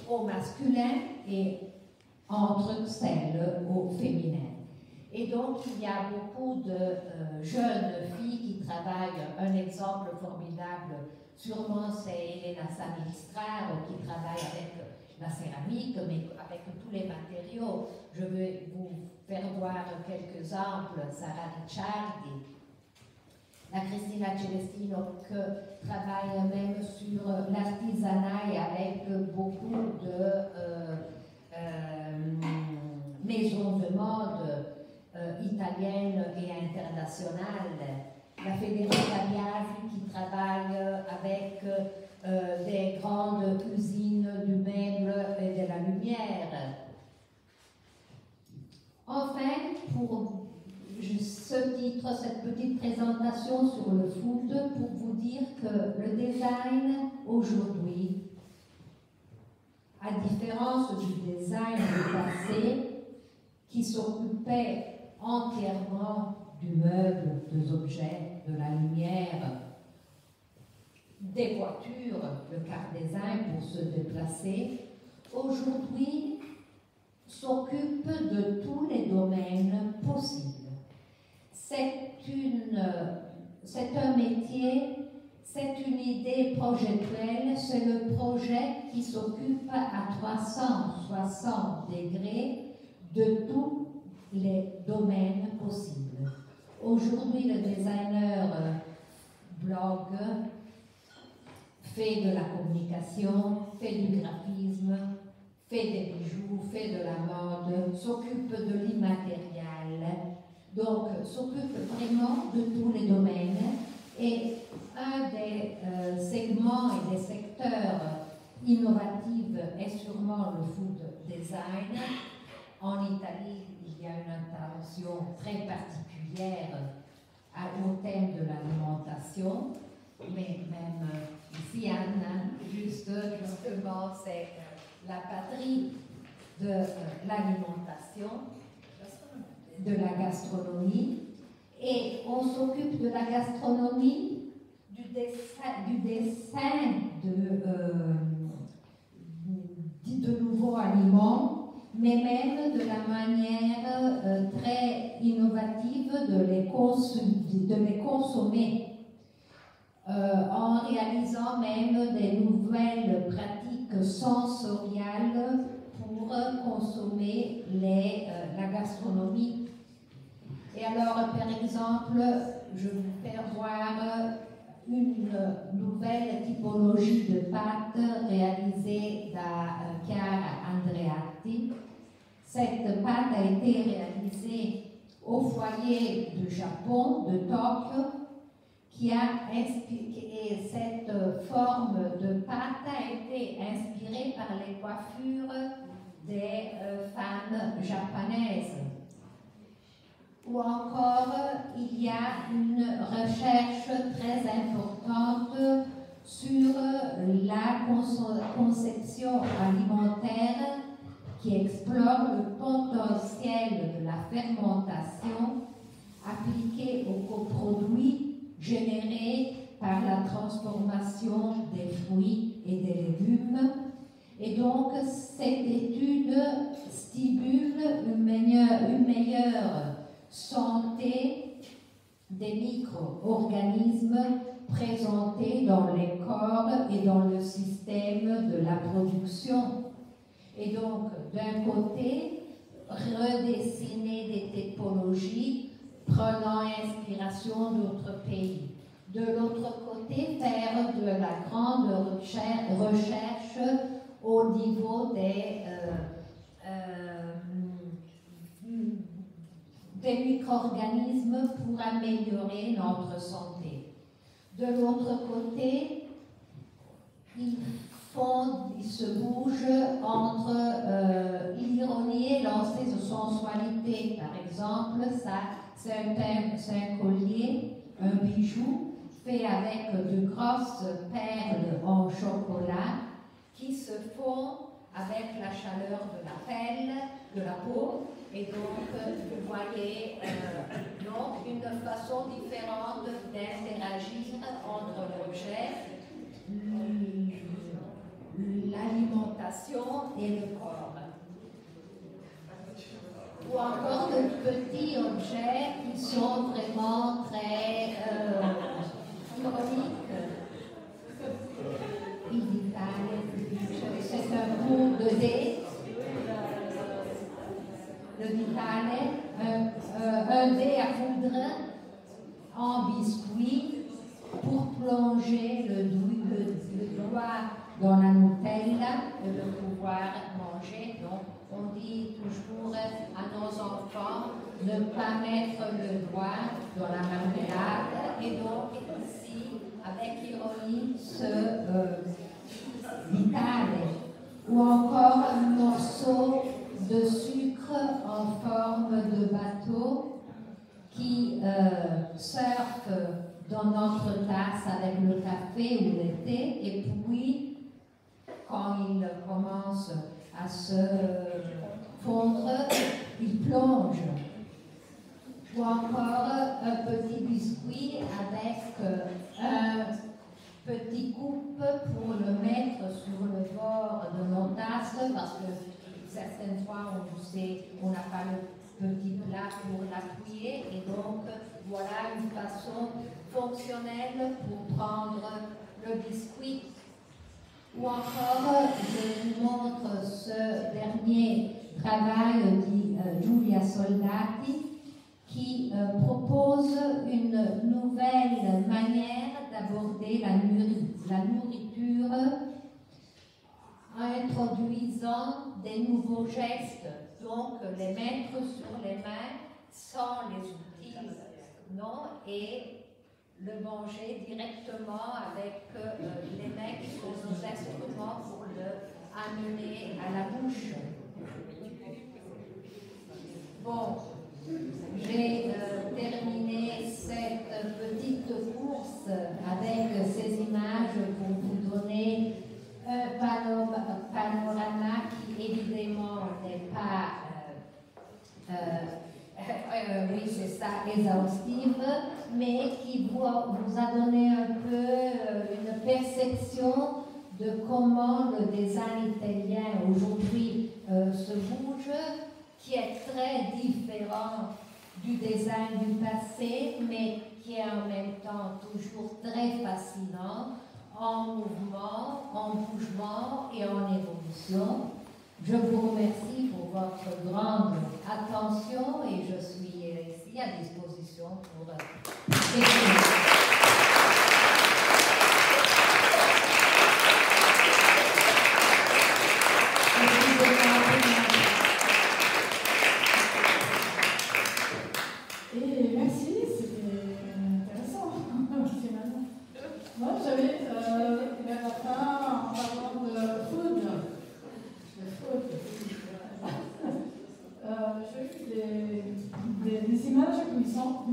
au masculin et entre celle au féminin. Et donc, il y a beaucoup de jeunes filles qui travaillent. Un exemple formidable, sûrement, c'est Elena Samistraro qui travaille avec la céramique, mais avec tous les matériaux. Je vais vous faire voir quelques exemples. Sara Ricciardi, la Cristina Celestino, qui travaille même sur l'artisanat et avec beaucoup de maisons de mode italiennes et internationales. La Federica Biasi qui travaille avec des grandes usines du meuble et de la lumière. Enfin, pour ce titre, cette petite présentation sur le food, pour vous dire que le design aujourd'hui, à différence du design du passé, qui s'occupait entièrement du meuble, des objets, de la lumière, des voitures, le car design pour se déplacer, aujourd'hui s'occupe de tous les domaines possibles. C'est un métier, c'est une idée projectuelle, c'est le projet qui s'occupe à 360 degrés de tous les domaines possibles. Aujourd'hui, le designer blogue, fait de la communication, fait du graphisme, fait des bijoux, fait de la mode, s'occupe de l'immatériel, donc s'occupe vraiment de tous les domaines. Et un des segments et des secteurs innovatifs est sûrement le food design. En Italie, il y a une attention très particulière au thème de l'alimentation, mais même ici, Anne, justement, c'est la patrie de l'alimentation, de la gastronomie, et on s'occupe de la gastronomie, du dessin de nouveaux aliments, mais même de la manière très innovative de les consommer, en réalisant même des nouvelles pratiques sensoriales pour consommer la gastronomie. Et alors, par exemple, je vais vous faire voir une nouvelle typologie de pâtes réalisée par Chiara Andreatti. Cette pâte a été réalisée au foyer du Japon, de Tokyo, qui a inspiré, cette forme de pâte a été inspirée par les coiffures des femmes japonaises. Ou encore, il y a une recherche très importante sur la conception alimentaire qui explore le potentiel de la fermentation appliquée aux coproduits générés par la transformation des fruits et des légumes. Et donc, cette étude stimule une meilleure santé des micro-organismes présentés dans les corps et dans le système de la production. Et donc, d'un côté, redessiner des typologies prenant inspiration d'autres pays. De l'autre côté, faire de la grande recherche au niveau des micro-organismes pour améliorer notre santé. De l'autre côté, ils se bougent entre l'ironie et l'ancien de sensualité. Par exemple, c'est un collier, un bijou fait avec de grosses perles en chocolat qui se font avec la chaleur de la pelle, de la peau. Et donc, vous voyez donc une façon différente d'interagir entre l'objet, l'alimentation et le corps. Ou encore de petits objets qui sont vraiment très ironiques. C'est un bout de dé. Le vitale, un dé à poudre en biscuit pour plonger le doigt dans la Nutella et le pouvoir manger. Donc, on dit toujours à nos enfants ne pas mettre le doigt dans la marmelade. Et donc, ici, avec ironie, ce vitale. Ou encore un morceau de sucre en forme de bateau qui surfe dans notre tasse avec le café ou le thé, et puis quand il commence à se fondre, il plonge. Ou encore un petit biscuit avec un petit coupe pour le mettre sur le bord de nos tasses, parce que certaines fois, on n'a pas le petit plat pour l'appuyer, et donc voilà une façon fonctionnelle pour prendre le biscuit. Ou encore, je vous montre ce dernier travail de Giulia Soldati qui propose une nouvelle manière d'aborder la nourriture en introduisant des nouveaux gestes, donc les mettre sur les mains sans les outils, non, et le manger directement avec les mains qui sont nos instruments pour le amener à la bouche. Bon, j'ai terminé cette petite course avec ces images pour vous donner un panorama qui évidemment n'est pas oui, c'est ça, exhaustive, mais qui vous a donné un peu une perception de comment le design italien aujourd'hui se bouge, qui est très différent du design du passé, mais qui est en même temps toujours très fascinant, en mouvement, en bougement et en évolution. Je vous remercie pour votre grande attention et je suis ici à disposition pour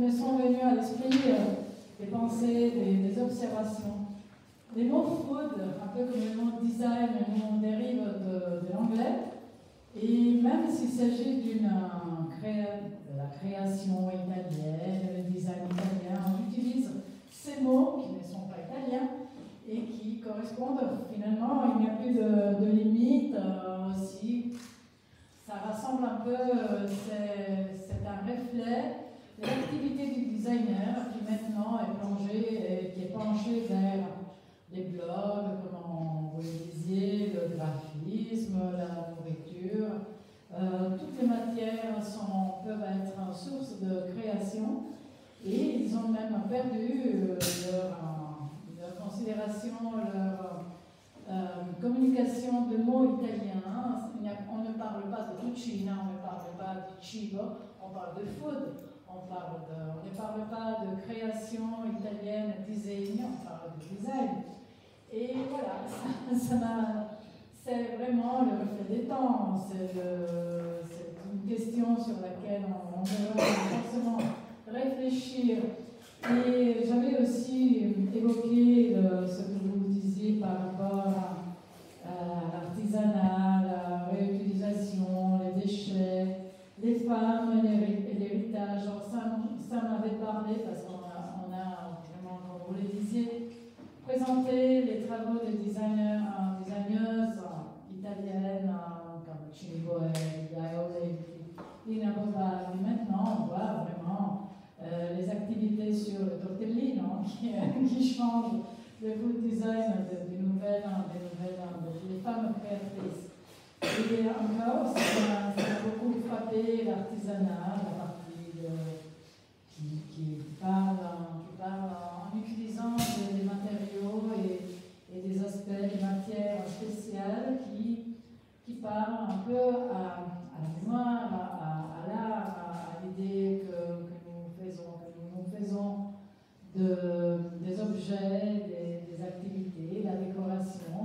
me sont venues à l'esprit des pensées, des observations. Les mots food, un peu comme le mot design, on dérive de l'anglais. Et même s'il s'agit de la création italienne, le design italien, on utilise ces mots qui ne sont pas italiens et qui correspondent finalement, il n'y a plus de limite aussi. Ça rassemble un peu, c'est un reflet de l'activité du designer qui maintenant est plongé, qui est penché vers les blogs, comme vous le disiez, le graphisme, la nourriture. Toutes les matières peuvent être source de création et ils ont même perdu leur considération, leur communication de mots italiens. On ne parle pas de cucina, on ne parle pas de cibo, on parle de food, on ne parle pas de création italienne, design, on parle de design. Et voilà, c'est vraiment le reflet des temps, c'est une question sur laquelle on devrait forcément réfléchir. Et j'avais aussi évoqué ce que vous disiez par rapport à l'artisanat, la réutilisation, les déchets, les femmes, l'héritage. Ça m'avait parlé parce qu'on a vraiment, comme vous le disiez, présenté les travaux des designeuses italiennes comme Chiniboe, Gaole, Lina Bobari. Maintenant, on voit vraiment les activités sur le tortellino qui changent le food design des femmes créatrices. Et encore, ça a beaucoup frappé l'artisanat, la partie qui parle en utilisant des matériaux et des aspects, des matières spéciales qui parlent un peu à la mémoire, à l'art, à l'idée que nous faisons des objets, des activités, la décoration.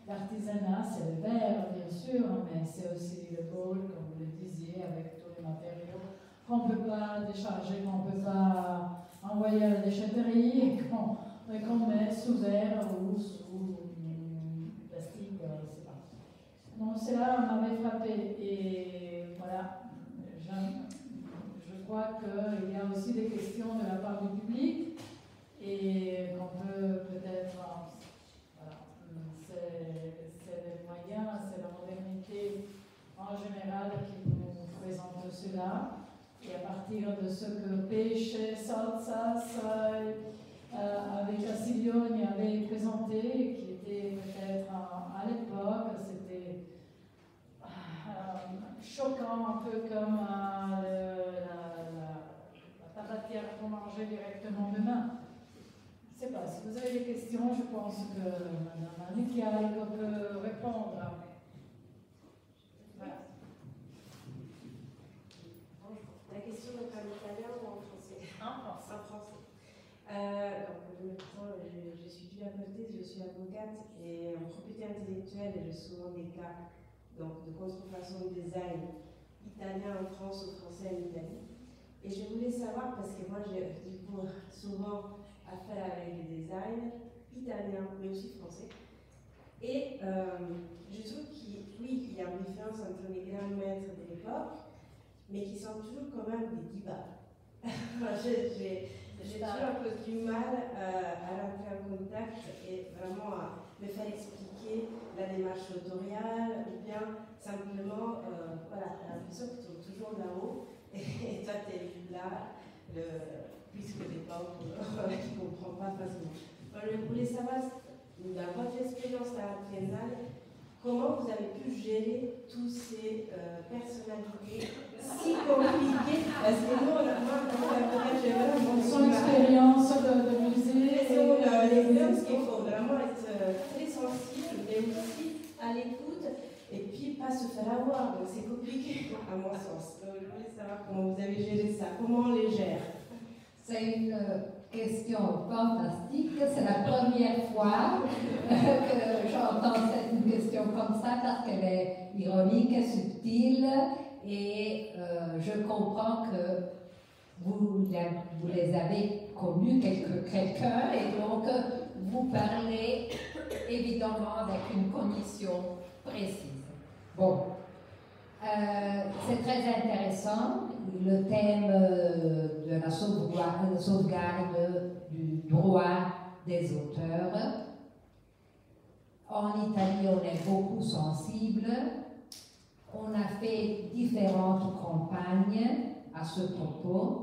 L'artisanat, c'est le verre, bien sûr, mais c'est aussi le bol, comme vous le disiez, avec tous les matériaux qu'on ne peut pas décharger, qu'on ne peut pas envoyer à la déchetterie et qu'on met sous verre ou sous plastique, je ne sais pas. Donc cela m'avait frappé et voilà, je crois qu'il y a aussi des questions de la part du public et qu'on peut peut-être, voilà, c'est les moyens, c'est la modernité en général qui nous présente cela. Et à partir de ce que Pesce, Salsas, avec Castiglione avait présenté, qui était peut-être à l'époque, c'était choquant, un peu comme la tabatière qu'on mangeait directement de main. Je ne sais pas, si vous avez des questions, je pense que Mme Annikia peut répondre. Voilà. La question est en italien ou en français? En français. Je suis Julia Cortés, je suis avocate et en propriété intellectuelle et j'ai souvent des cas de contrefaçon de design italien en France ou français en Italie. Et je voulais savoir, parce que moi j'ai du coup souvent affaire avec les designs italiens mais aussi français. Et je trouve qu'il y a une différence entre les grands maîtres de l'époque, mais qui sont toujours quand même des divas. J'ai toujours un peu du mal à rentrer en contact et vraiment à me faire expliquer la démarche autoriale ou bien simplement, voilà, l'impression que tu es toujours là-haut et toi tu es là, puisque des pauvres qui ne comprennent pas facilement. Alors, je voulais savoir, dans votre expérience à la triennale, comment vous avez pu gérer tous ces personnalités si compliquées? Parce que nous, son expérience de musée. L'expérience qu'il faut vraiment être très sensible, mais aussi à l'écoute et puis pas se faire avoir. Donc c'est compliqué à mon sens. Donc, je voulais savoir comment vous avez géré ça, comment on les gère. C'est une question fantastique. C'est la première fois que j'entends une question comme ça parce qu'elle est ironique, subtile et je comprends que vous les avez connus quelqu'un et donc vous parlez évidemment avec une cognition précise. Bon, c'est très intéressant, le thème de la sauvegarde du droit des auteurs. En Italie, on est beaucoup sensible. On a fait différentes campagnes à ce propos.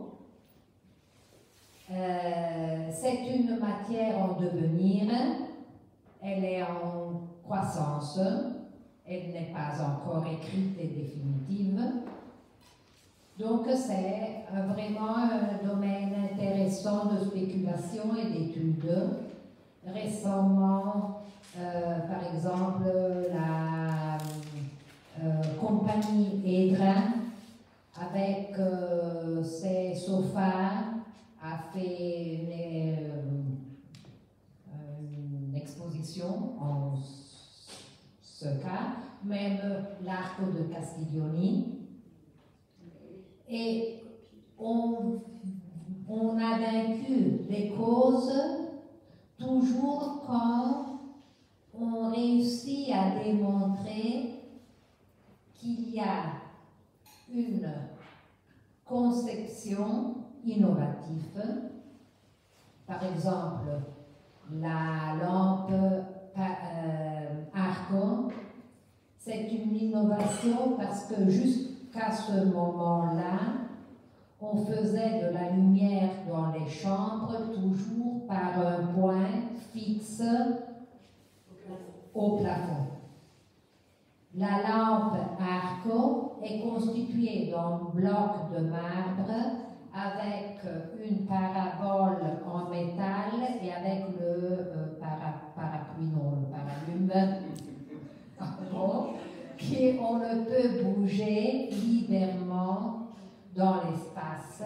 C'est une matière en devenir. Elle est en croissance. Elle n'est pas encore écrite et définitive. Donc c'est vraiment un domaine intéressant de spéculation et d'études. Récemment, par exemple, la compagnie Edra, avec ses sofas, a fait une exposition en ce cas, même l'Arco de Castiglioni. Et on a vaincu les causes toujours quand on réussit à démontrer qu'il y a une conception innovative. Par exemple, la lampe Arco, c'est une innovation parce que jusqu'à ce moment-là, on faisait de la lumière dans les chambres toujours par un point fixe au plafond. La lampe Arco est constituée d'un bloc de marbre avec une parabole en métal et avec le parapluie, non, le paralume, qu'on ne peut bouger librement dans l'espace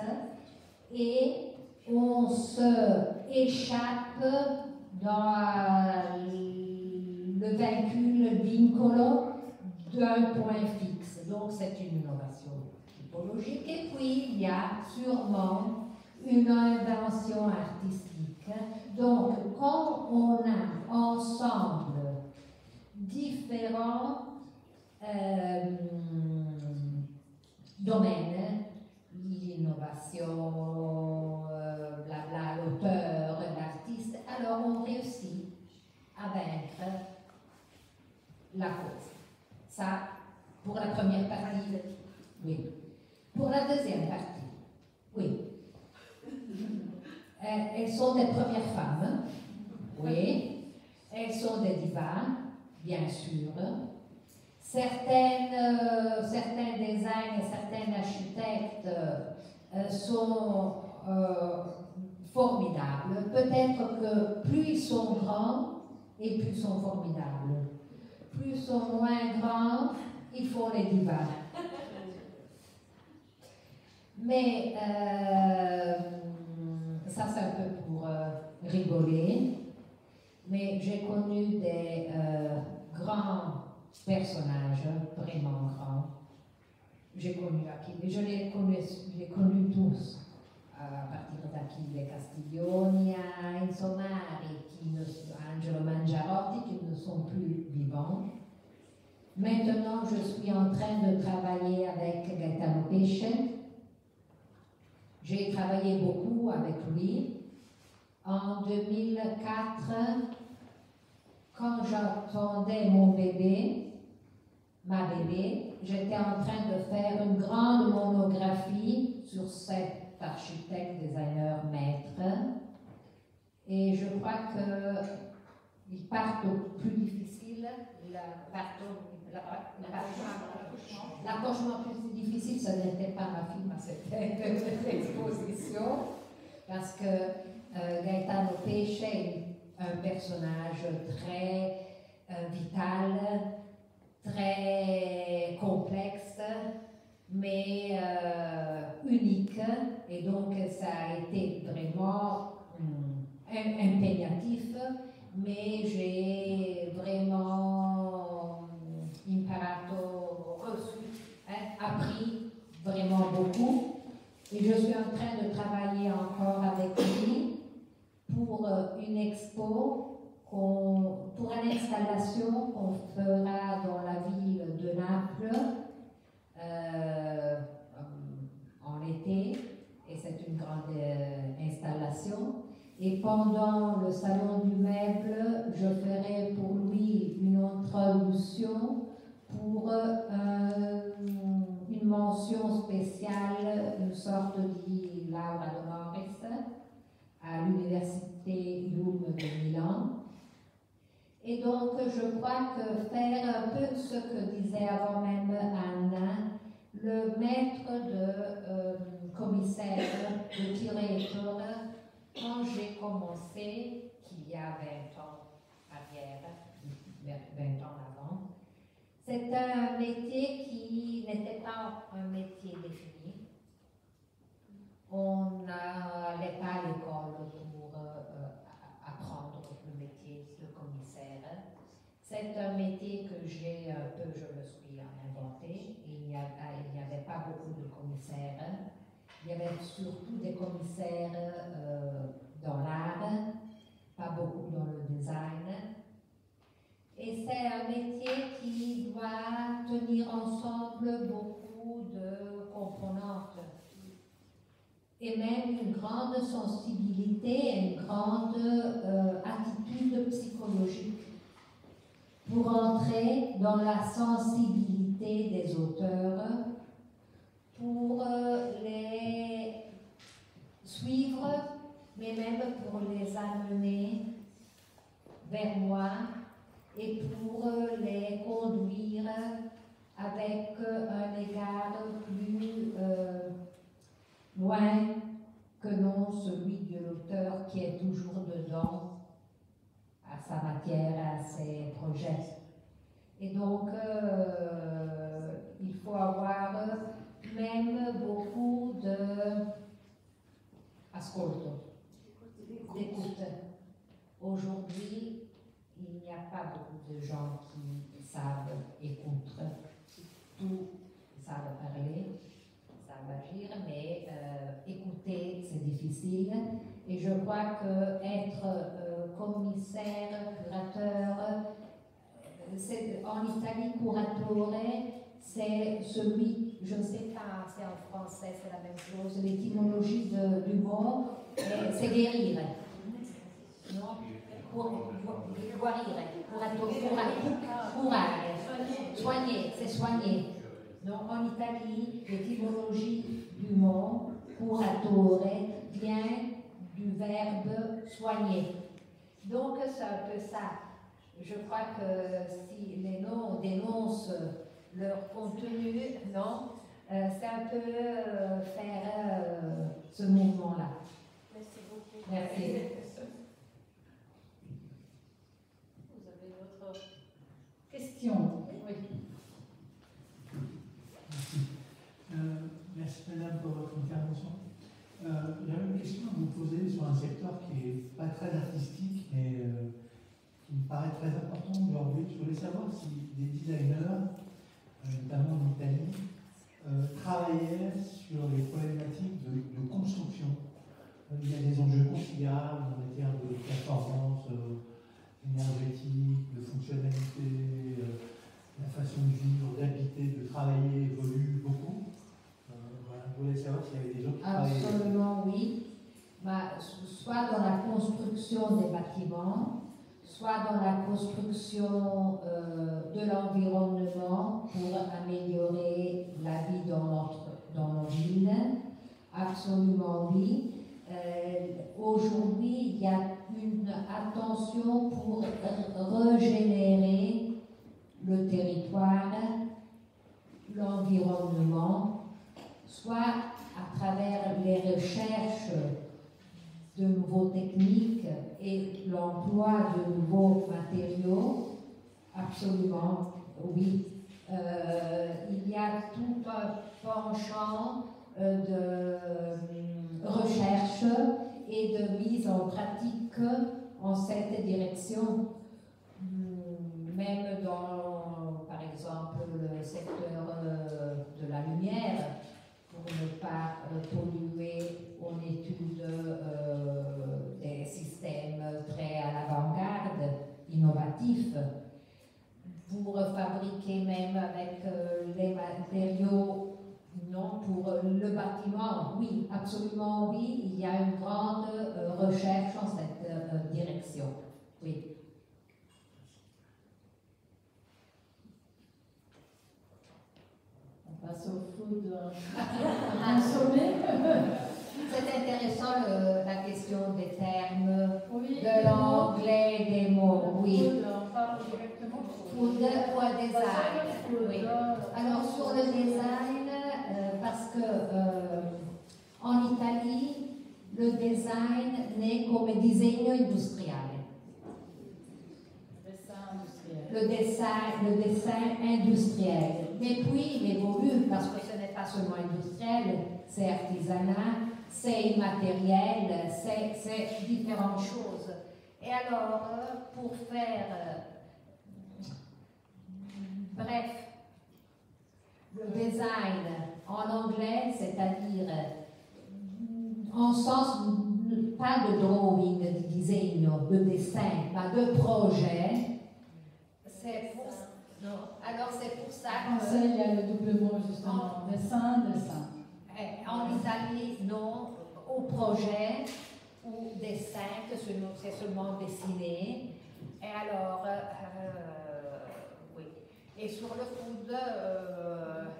et on se échappe dans le vincolo d'un point fixe. Donc c'est une innovation typologique. Et puis il y a sûrement une invention artistique. Donc quand on a ensemble différents domaines, l'innovation, blabla, l'auteur, l'artiste, alors on réussit à vaincre la cause. Ça, pour la première partie, oui. Pour la deuxième partie, oui. Elles sont des premières femmes, oui. Elles sont des divas, bien sûr. Certains designs et certains architectes sont formidables. Peut-être que plus ils sont grands et plus ils sont formidables. Plus ils sont moins grands, il faut les divas. Mais ça c'est un peu pour rigoler. Mais j'ai connu des grands personnages, vraiment grands. J'ai connu Achille, je les connus tous, à partir d'Achille Castiglioni à Insomari, Angelo Mangiarotti, qui ne sont plus vivants. Maintenant, je suis en train de travailler avec Gaetano Pesce. J'ai travaillé beaucoup avec lui. En 2004, quand j'attendais mon bébé, ma bébé, j'étais en train de faire une grande monographie sur cet architecte, designer, maître. Et je crois qu'ils partent au plus difficile. L'accouchement plus difficile, ce n'était pas ma fille, mais c'était l'exposition. Parce que Gaetano Pesce est un personnage très vital, très complexe, mais unique. Et donc, ça a été vraiment impératif, mais j'ai vraiment appris vraiment beaucoup. Et je suis en train de travailler encore avec lui pour une expo, pour une installation qu'on fera dans la ville de Naples en été. Et c'est une grande installation. Et pendant le salon du meuble, je ferai pour lui une introduction pour une mention spéciale, une sorte de laurea honoris à l'université IUM de Milan. Et donc, je crois que faire un peu ce que disait avant même Anna, le maître de commissaire, de curateur, quand j'ai commencé, qu'il y a 20 ans arrière, 20 ans avant, c'était un métier qui n'était pas un métier défini. On n'allait pas à l'école pour apprendre le métier de commissaire. C'est un métier que j'ai un peu, je me suis inventé. Il n'y avait pas beaucoup de commissaires. Il y avait surtout des commissaires dans l'art, pas beaucoup dans le design. Et c'est un métier qui doit tenir ensemble beaucoup de composantes. Et même une grande sensibilité, une grande attitude psychologique pour entrer dans la sensibilité des auteurs, pour les suivre, mais même pour les amener vers moi et pour les conduire avec un égard plus loin que non celui de l'auteur qui est toujours dedans à sa matière, à ses projets. Et donc, il faut avoir même beaucoup d'écoute. Aujourd'hui, il n'y a pas beaucoup de gens qui savent écouter, tout savent parler, savent agir, mais écouter, c'est difficile. Et je crois qu'être commissaire, curateur, en Italie, curatore, c'est celui, je ne sais pas, c'est en français, c'est la même chose, l'étymologie du mot, c'est guérir. Non? Curare, soigner, c'est soigner. Donc en Italie, l'étymologie du mot curatore vient du verbe soigner. Donc c'est un peu ça. Je crois que si les noms dénoncent leur contenu, non, c'est un peu faire ce mouvement-là. Merci beaucoup. Merci. Vous avez d'autres questions? Oui. Merci madame pour votre intervention. J'avais une question à vous poser sur un secteur qui n'est pas très artistique, mais qui me paraît très important aujourd'hui. Je voulais savoir si des designers, notamment en Italie, travaillaient sur les problématiques de construction. Il y a des enjeux considérables en matière de performance énergétique, de fonctionnalité, la façon de vivre, d'habiter, de travailler évolue beaucoup. Voilà, je voulais savoir s'il y avait des gens qui travaillaient. Absolument oui. Soit dans la construction des bâtiments, soit dans la construction de l'environnement pour améliorer la vie dans nos villes. Absolument oui. Aujourd'hui, il y a une attention pour régénérer le territoire, l'environnement, soit à travers les recherches de nouveaux techniques et l'emploi de nouveaux matériaux. Absolument, oui. Il y a tout un penchant de recherche et de mise en pratique en cette direction. Même dans, par exemple, le secteur de la lumière, pour ne pas polluer en étude des systèmes très à l'avant-garde, innovatifs, pour fabriquer même avec les matériaux. Non, pour le bâtiment, oui, absolument oui, il y a une grande recherche en cette direction. Oui. On passe au food consommé. C'est intéressant la question des termes, Oui, de l'anglais, des mots, oui. Food, on parle directement Food ou design. Food, Oui. Alors sur le design, parce que en Italie, le design naît come disegno industriale. Le dessin industriel. Mais puis il évolue parce que ce n'est pas seulement industriel, c'est artisanat, c'est immatériel, c'est différentes choses. Et alors, pour faire bref, le design en anglais, c'est-à-dire en sens pas de drawing, de disegno, de dessin, mais de projet. C'est pour ça. Non. Alors c'est pour ça En français, il y a le double mot justement. Dessin. En Italie, non, au projet ou dessin, que c'est seulement dessiné. Et alors, oui. Et sur le food,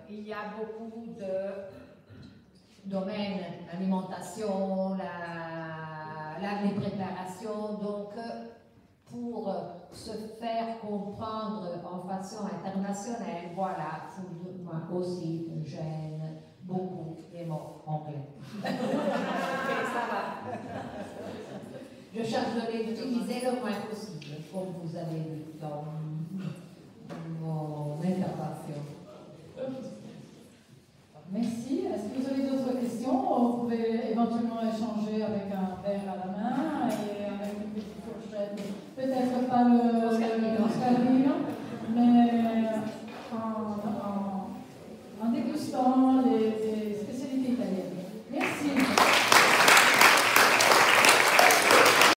il y a beaucoup de domaines, l'alimentation, les préparations, donc pour se faire comprendre en façon internationale, voilà, food, moi aussi, j'aime beaucoup les mots anglais. Ça va. Je cherche de les utiliser le moins possible, comme vous avez vu dans mon intervention. Merci. Est-ce que vous avez d'autres questions? Vous pouvez éventuellement échanger avec un verre à la main et avec une petite fourchette. Peut-être pas le scalino, mais en dégustant les